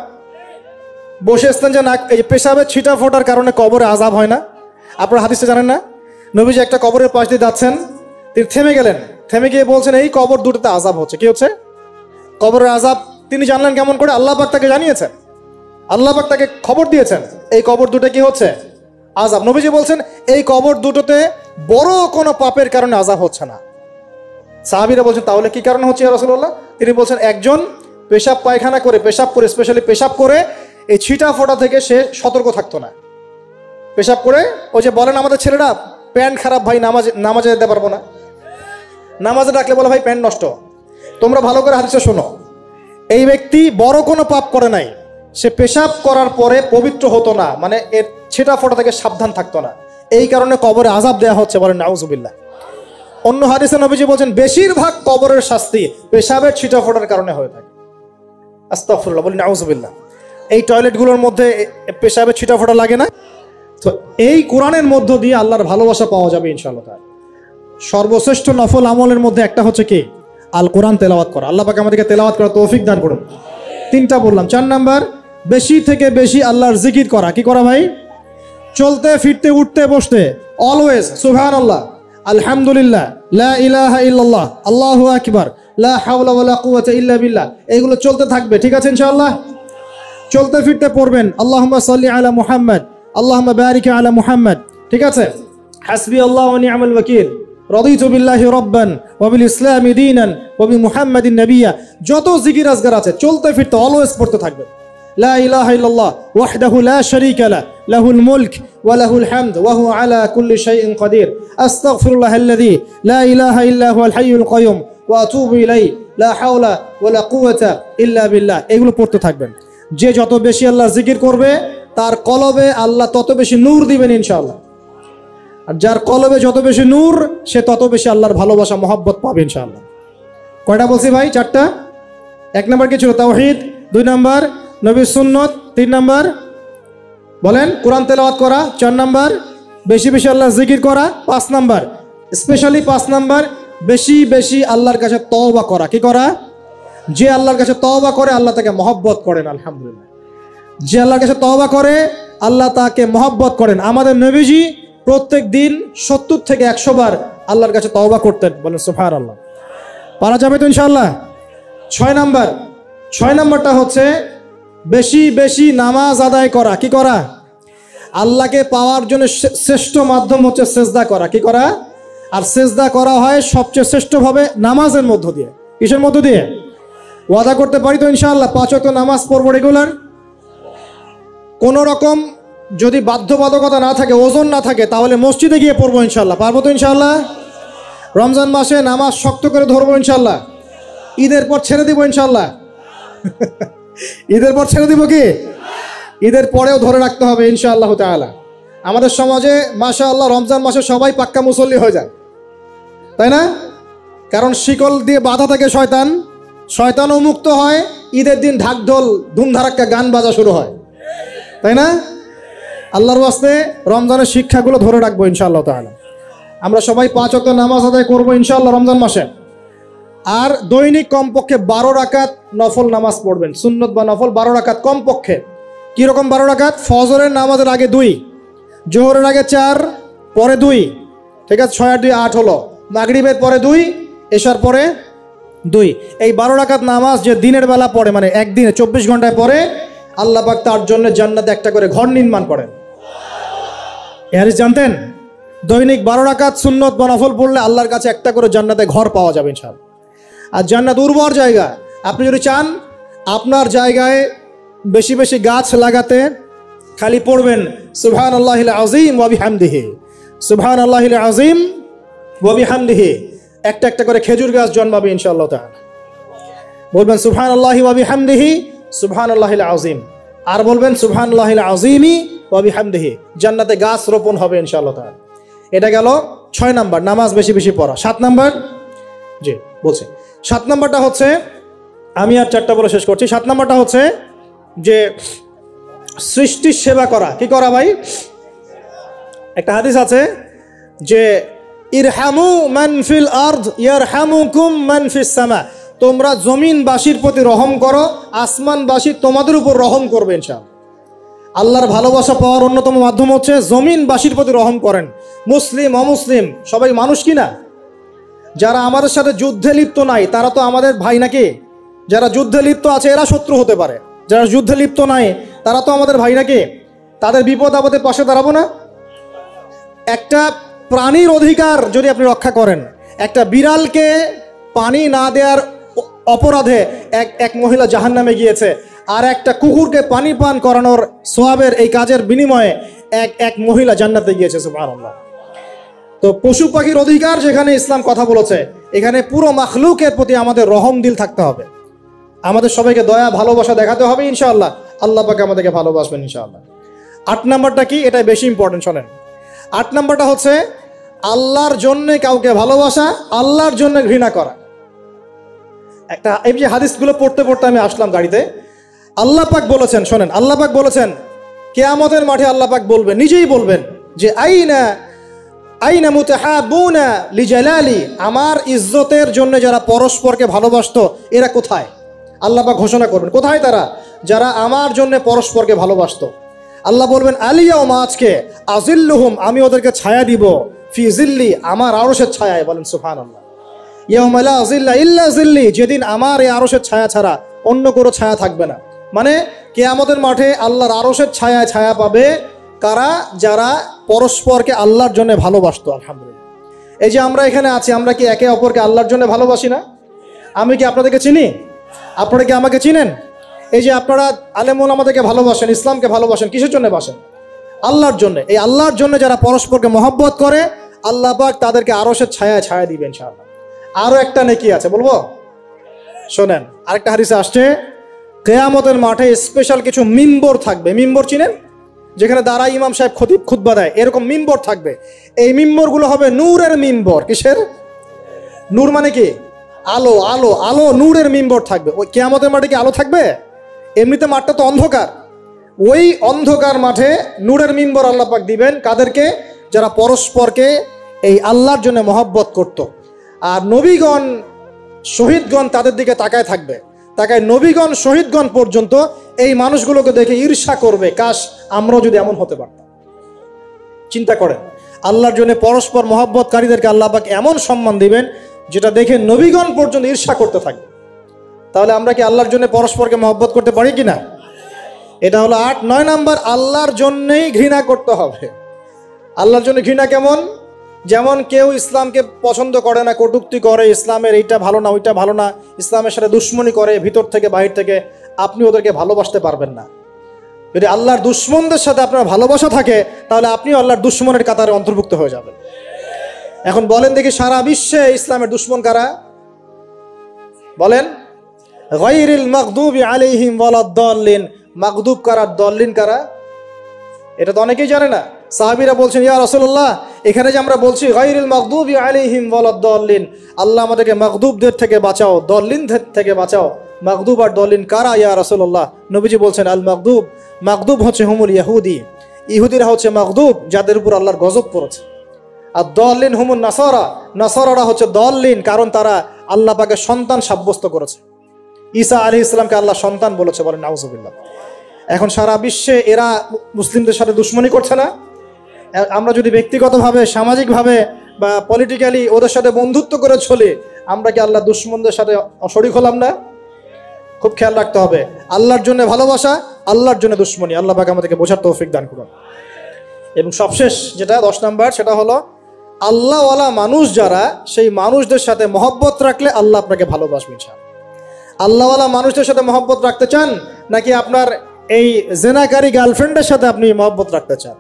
A: বসে ইস্তেঞ্জা না, এই পেশাবের ছিটা ফোটার কারণে কবরে আযাব হয় না? আপনারা হাদিসে জানেন না? নবীজি একটা কবরের পাশ দিয়ে যাচ্ছেন, তিনি থেমে গেলেন, থেমে গিয়ে বলছেন, এই কবর দুটোতে আযাব হচ্ছে। কি হচ্ছে? কবরের আযাব। তিনি জানলেন কেমন করে? আল্লাহ পাক তাকে জানিয়েছেন, আল্লাহ পাক তাকে খবর দিয়েছেন, এই কবর দুটো কি হচ্ছে? আযাব। নবীজি বলছেন, এই কবর দুটোতে বড় কোনো পাপের কারণে আযাব হচ্ছে না। সাহাবীরা বলছেন, তাহলে কি কারণে হচ্ছে ইয়া রাসূলুল্লাহ? তিনি বলছেন, একজন পেশাব পায়খানা করে, পেশাব করে, স্পেশালি পেশাব করে এই ছিটা ফোটা থেকে সে সতর্ক থাকতো না। পেশাব করে, ওই যে বলেন আমাদের ছেলেরা, প্যান্ট খারাপ ভাই, নামাজে যেতে পারবো না, নামাজে ডাকলে বলে ভাই প্যান্ট নষ্ট। তোমরা ভালো করে হাদিসে শোনো, এই ব্যক্তি বড় কোনো পাপ করে নাই, সে পেশাব করার পরে পবিত্র হতো না, মানে এর ছিটা ফোটা থেকে সাবধান থাকতো না, এই কারণে কবরে আযাব দেওয়া হচ্ছে। বলেন নাউজুবিল্লাহ। অন্য হাদিসে নবীজি বলছেন, বেশিরভাগ কবরের শাস্তি পেশাবের ছিটা ফোটার কারণে হয়ে থাকে। আস্তাগফিরুল্লাহ, বলেন নাউজুবিল্লাহ। এই টয়লেটগুলোর মধ্যে পেশাবের ছিটা ফোটা লাগে না? তো এই কোরআনের মধ্য দিয়ে আল্লাহর ভালোবাসা পাওয়া যাবে ইনশাআল্লাহ। সর্বশ্রেষ্ঠ নফল আমলের মধ্যে একটা হচ্ছে কি? আল কোরআন তেলাওয়াত করা। আল্লাহ পাক আমাদেরকে তেলাওয়াত করার তৌফিক দান করুন। 3টা বললাম। 4 নাম্বার, বেশি থেকে বেশি আল্লাহর জিকির করা। কি করা ভাই? চলতে ফিরতে উঠতে বসতে অলওয়েজ সুবহানাল্লাহ, আলহামদুলিল্লাহ, লা ইলাহা ইল্লাল্লাহ, আল্লাহু আকবার, লা হাওলা ওয়ালা কুওয়াতা ইল্লা বিল্লাহ, এগুলো চলতে থাকবে। ঠিক আছে ইনশাআল্লাহ? চলতে ফিরতে পড়বেন আল্লাহুম্মা সাল্লি আলা মুহাম্মদ, আল্লাহুম্মা বারিক আলা মুহাম্মদ। ঠিক আছে? হাসবি আল্লাহু ওয়া নি'মাল ওয়াকিল, রাদিতু বিল্লাহি রাব্বান ওয়া বিল ইসলামি দীনান ওয়া বি মুহাম্মাদিন নাবিয়্যা। যত জিকির আজগার আছে চলতে ফিরতে অলওয়েজ পড়তে থাকবে। লা ইলাহা ইল্লাল্লাহ ওয়াহদাহু লা শারীকা লাহু, লাহুল মুলক ওয়া লাহুল হামদ ওয়া হুয়া আলা কুল্লি শাইইন কাদির। আস্তাগফিরুল্লাহাল্লাযী লা ইলাহা ইল্লা হুয়াল হাইয়ুল কাইয়ুম ওয়া আতুবু ইলাইহি, লা হাওলা ওয়া লা কুওয়াতা ইল্লা বিল্লাহ। এগুলো পড়তে থাকবেন। যে যত বেশি আল্লাহ জিকির করবে, তার কলবে আল্লাহ তত বেশি নূর দিবেন ইনশাআল্লাহ। আর যার কলবে যত বেশি নূর, সে তত বেশি আল্লাহর ভালোবাসা মহব্বত পাবে ইনশাআল্লাহ। কয়টা বলছি ভাই? 4টা। 1 নাম্বার কি ছিল? তাওহীদ। 2 নাম্বার নবীর সুন্নত। 3 নাম্বার বলেন কোরআন তেলাওয়াত করা। 4 নাম্বার বেশি বেশি আল্লাহর জিকির করা। 5 নাম্বার, স্পেশালি 5 নাম্বার, বেশি বেশি আল্লাহর কাছে তওবা করা। কি করা? যে আল্লাহর কাছে তওবা করে, আল্লাহ তাকে মহব্বত করেন। আলহামদুলিল্লাহ। যে আল্লাহর কাছে তওবা করে, আল্লাহ তাকে মহব্বত করেন। আমাদের নবীজি প্রত্যেক দিন 70 থেকে 100 বার আল্লাহর কাছে তওবা করতেন। বলেন সুবহানাল্লাহ। পারা যাবে তো ইনশাআল্লাহ? 6 নাম্বারটা হচ্ছে বেশি বেশি নামাজ আদায় করা। কি করা? আল্লাহকে পাওয়ার জন্য শ্রেষ্ঠ মাধ্যম হচ্ছে সেজদা করা। কি করা? আর সেজদা করা হয় সবচেয়ে শ্রেষ্ঠভাবে নামাজের মধ্য দিয়ে। কিসের মধ্য দিয়ে? ওয়াদা করতে পারি তো ইনশাআল্লাহ 5 ওয়াক্ত নামাজ পড়বো রেগুলার। কোন রকম যদি বাধ্যবাধকতা না থাকে, ওজন না থাকে, তাহলে মসজিদে গিয়ে পড়বো ইনশাআল্লাহ। পারবো তো ইনশাআল্লাহ? রমজান মাসে নামাজ শক্ত করে ধরবো ইনশাআল্লাহ। ঈদের পর ছেড়ে দিব ইনশাআল্লাহ। ঈদের পর ছেড়ে দিব কি? ঈদের পরেও ধরে রাখতে হবে ইনশাআল্লাহ তাআলা। আমাদের সমাজে মাশাআল্লাহ রমজান মাসে সবাই পাক্কা মুসল্লি হয়ে যায়, তাই না? কারণ শিকল দিয়ে বাধা থাকে শয়তান, শয়তানও মুক্ত হয়। ঈদের দিন ঢাকঢোল ধুমধারাক্কা গান বাজা শুরু হয়, তাই না? আল্লাহর ওয়াস্তে রমজানের শিক্ষাগুলো ধরে রাখবো ইনশাআল্লাহ তাআলা। আমরা সবাই 5 ওয়াক্ত নামাজ আদায় করবো ইনশাআল্লাহ রমজান মাসে। আর দৈনিক কমপক্ষে 12 রাকাত নফল নামাজ পড়বেন। সুন্নত বা নফল 12 রাকাত কমপক্ষে। কীরকম 12 রাকাত? ফজরের নামাজের আগে 2, জোহরের আগে 4, পরে 2, ঠিক আছে, 6 আর 2 8 হলো। মাগরিবের পরে 2, এশার পরে 2। এই 12 রাকাত নামাজ যে দিনের বেলা পড়ে, মানে একদিনে 24 ঘন্টায় পড়ে, আল্লাহ পাক তার জন্য জান্নাতে একটা করে ঘর নির্মাণ করেন। এই হাদিস জানতেন? দৈনিক 12 রাকাত সুন্নত বা নফল পড়লে আল্লাহর কাছে একটা করে জান্নাতে ঘর পাওয়া যাবে ইনশাআল্লাহ। আর জান্নাত উর্বর জায়গা। আপনি যদি চান আপনার জায়গায় বেশি বেশি গাছ লাগাতে, খালি পড়বেন সুবহানাল্লাহিল আযীম ওয়া বিহামদিহি, সুবহানাল্লাহিল আযীম ওয়া বিহামদিহি। একটা একটা করে খেজুর গাছ জন্মাবে ইনশাআল্লাহ তাআলা। বলবেন সুবহানাল্লাহি ওয়া বিহামদিহি, সুবহানাল্লাহিল আযীম। আর বলবেন সুবহানাল্লাহিল আযীমি ওয়া বিহামদিহি। জান্নাতে গাছ রোপণ হবে ইনশাআল্লাহ তাআলা। এটা গেল 6 নাম্বার, নামাজ বেশি বেশি পড়া। 7 নাম্বার, জি বলছি, 7 নাম্বারটা হচ্ছে, আমি আর 4টা বলে শেষ করছি। 7 নাম্বারটা হচ্ছে যে সৃষ্টির সেবা করা। কি করা ভাই? একটা হাদিস আছে যে ইরহামু মান ফিল আরদ ইয়ারহামুকুম মান ফিস সামা। তোমরা জমিনবাসীর প্রতি রহম করো, আসমানবাসী তোমাদের উপর রহম করবে ইনশাআল্লাহ। আল্লাহর ভালোবাসা পাওয়ার অন্যতম মাধ্যম হচ্ছে জমিনবাসীর প্রতি রহম করেন। মুসলিম অমুসলিম সবাই মানুষ কিনা? যারা আমাদের সাথে যুদ্ধে লিপ্ত নাই তারা তো আমাদের ভাই নাকি? যারা যুদ্ধে লিপ্ত আছে এরা শত্রু হতে পারে, যারা যুদ্ধে লিপ্ত নাই তারা তো আমাদের ভাই নাকি? তাদের বিপদ আপদে পাশে দাঁড়াবো না? একটা প্রাণীর অধিকার যদি আপনি রক্ষা করেন, একটা বিড়ালকে পানি না দেওয়ার অপরাধে এক মহিলা জাহান্নামে গিয়েছে, আর একটা কুকুরকে পানি পান করানোর সওয়াবের এই কাজের বিনিময়ে এক মহিলা জান্নাতে গিয়েছে। সুবহানাল্লাহ। তো পশু পাখির অধিকার যেখানে ইসলাম কথা বলেছে, এখানে পুরো মাখলুকের প্রতি আমাদের রহম দিল থাকতে হবে। আমাদের সবাইকে দয়া ভালোবাসা দেখাতে হবে ইনশাআল্লাহ। আল্লাহ পাক আমাদেরকে ভালোবাসবেন ইনশাআল্লাহ। 8 নাম্বারটা কি? এটাই বেশি ইম্পর্টেন্ট, শোনেন। 8 নাম্বারটা হচ্ছে আল্লাহর জন্য কাউকে ভালোবাসা, আল্লাহর জন্য ঘৃণা করা। একটা এই যে হাদিসগুলো পড়তে পড়তে আমি আসলাম গাড়িতে, আল্লাহ পাক বলেছেন, শোনেন, আল্লাহ পাক বলেছেন কিয়ামতের মাঠে আল্লাহ পাক বলবেন, নিজেই বলবেন যে আইনা মুতাহাবুনা লিজালালি, আমার ইজ্জতের জন্য যারা পরস্পরকে ভালোবাসতো এরা কোথায়? আল্লাহ পাক ঘোষণা করবেন কোথায় তারা, যারা আমার জন্য পরস্পরকে ভালোবাসতো। আল্লাহ বলবেন আলিয়াউমা, আজকে, আজিল্লুহুম, আমি ওদেরকে ছায়া দিব, ফি জিল্লি, আমার আরশের ছায়ায়। বলেন সুবহানাল্লাহ। ইয়াউমা লা জিল্লা ইল্লা জিল্লি, যেদিন আমার এই আরশের ছায়া ছাড়া অন্য কোনো ছায়া থাকবে না। মানে কিয়ামতের মাঠে আল্লাহর আরশের ছায়ায় ছায়া পাবে কারা? যারা পরস্পরকে আল্লাহর জন্য ভালোবাসতো। আলহামদুলিল্লাহ। এই যে আমরা এখানে আছি, আমরা কি একে অপরকে আল্লাহর জন্য ভালোবাসি না? আমি কি আপনাদেরকে চিনি? আপনারা কি আমাকে চিনেন? এই যে আপনারা আলেমুল আমাদেরকে ভালোবাসেন, ইসলামকে ভালোবাসেন, কিসের জন্য বাসেন? আল্লাহর জন্য। এই আল্লাহর জন্য যারা পরস্পরকে মহব্বত করে, আল্লাহ পাক তাদেরকে আরশের ছায়ায় ছায়া দিবেন ইনশাআল্লাহ। আরো একটা নেকি আছে, বলবো? শোনেন, আরেকটা হাদিসে আসছে কিয়ামতের মাঠে স্পেশাল কিছু মিম্বর থাকবে। মিম্বর চিনেন? যেখানে দাঁড়ায় ইমাম সাহেব খুতবা দেয়, এরকম মিম্বর থাকবে। এই মিম্বরগুলো হবে নূরের মিম্বর। কিসের? নূর মানে কি? আলো। আলো, আলো, নূরের মিম্বর থাকবে। ওই কিয়ামতের মাঠে কি আলো থাকবে? এমনিতে মাঠটা তো অন্ধকার। ওই অন্ধকার মাঠে নূরের মিম্বর আল্লাহ পাক দিবেন কাদেরকে? যারা পরস্পরকে এই আল্লাহর জন্য মহব্বত করত। আর নবীগণ, শহীদগণ তাদের দিকে তাকায় থাকবে, তাকায় নবীগণ, শহীদগণ পর্যন্ত এই মানুষগুলোকে দেখে ঈর্ষা করবে, কাশ আমরাও যদি এমন হতে পারতাম। চিন্তা করেন, আল্লাহর জন্য পরস্পর মহব্বতকারীদেরকে আল্লাহ পাক এমন সম্মান দিবেন যেটা দেখে নবীগণ পর্যন্ত ঈর্ষা করতে থাকবে। তাহলে আমরা কি আল্লাহর জন্য পরস্পরকে মহব্বত করতে পারি কিনা? এটা হলো 8। 9 নাম্বার, আল্লাহর জন্যই ঘৃণা করতে হবে। আল্লাহর জন্য ঘৃণা কেমন? যেমন কেউ ইসলামকে পছন্দ করে না, কটূক্তি করে, ইসলামের এইটা ভালো না, ওইটা ভালো না, ইসলামের সাথে দুশ্মনী করে ভিতর থেকে বাহির থেকে, আপনি ওদেরকে ভালোবাসতে পারবেন না। যদি আল্লাহর দুশ্মনদের সাথে আপনার ভালোবাসা থাকে, তাহলে আপনিও আল্লাহর দুশ্মনের কাতারে অন্তর্ভুক্ত হয়ে যাবেন। এখন বলেন দেখি, সারা বিশ্বে ইসলামের দুশ্মন কারা? বলেন। গায়রিল মাগদুবি আলাইহিম ওয়ালাদ-দাল্লিন। মাগদুব কারা, দল্লিন কারা? এটা তো অনেকেই জানে না। সাহাবীরা বলছেন, ইয়া রাসূলুল্লাহ, এখানে যে আমরা বলছি গায়রিল মাগদুবি আলাইহিম ওয়ালাদ-দাল্লিন, আল্লাহ আমাদেরকে মাগদুবদের থেকে বাঁচাও, দল্লিনদের থেকে বাঁচাও। মাগদুব আর দল্লিন কারা ইয়া রাসূলুল্লাহ? নবীজি বলছেন, আল মাগদুব, মাগদুব হচ্ছে হুমুল ইহুদি, ইহুদিরা হচ্ছে মাগদুব, যাদের উপর আল্লাহর গজব পড়েছে। আর দল্লিন হুমুন নাসারা, নাসারারা হচ্ছে দল্লিন, কারণ তারা আল্লাহ পাকের সন্তান সাব্যস্ত করেছে। ঈসা আলাইহিস সালামকে আল্লাহ সন্তান বলেছে, বলেন নাউজুবিল্লাহ। এখন সারা বিশ্বে এরা মুসলিমদের সাথে দুশ্মনী করছে না? আমরা যদি ব্যক্তিগতভাবে, সামাজিকভাবে বা পলিটিক্যালি ওদের সাথে বন্ধুত্ব করে চলে, আমরা কি আল্লাহ দুশ্মনদের সাথে শরীক হলাম না? খুব খেয়াল রাখতে হবে। আল্লাহর জন্য ভালোবাসা, আল্লাহর জন্য দুশ্মনী। আল্লাহ পাক আমাদেরকে বোঝার তৌফিক দান করুন। এবং সবশেষ যেটা 10 নাম্বার, সেটা হলো আল্লাহওয়ালা মানুষ যারা, সেই মানুষদের সাথে মহব্বত রাখলে আল্লাহ আপনাকে ভালোবাসবেন। আল্লাহওয়ালা মানুষদের সাথে মহব্বত রাখতে চান, নাকি আপনার এই জেনাকারী গার্লফ্রেন্ডের সাথে আপনি মহব্বত রাখতে চান?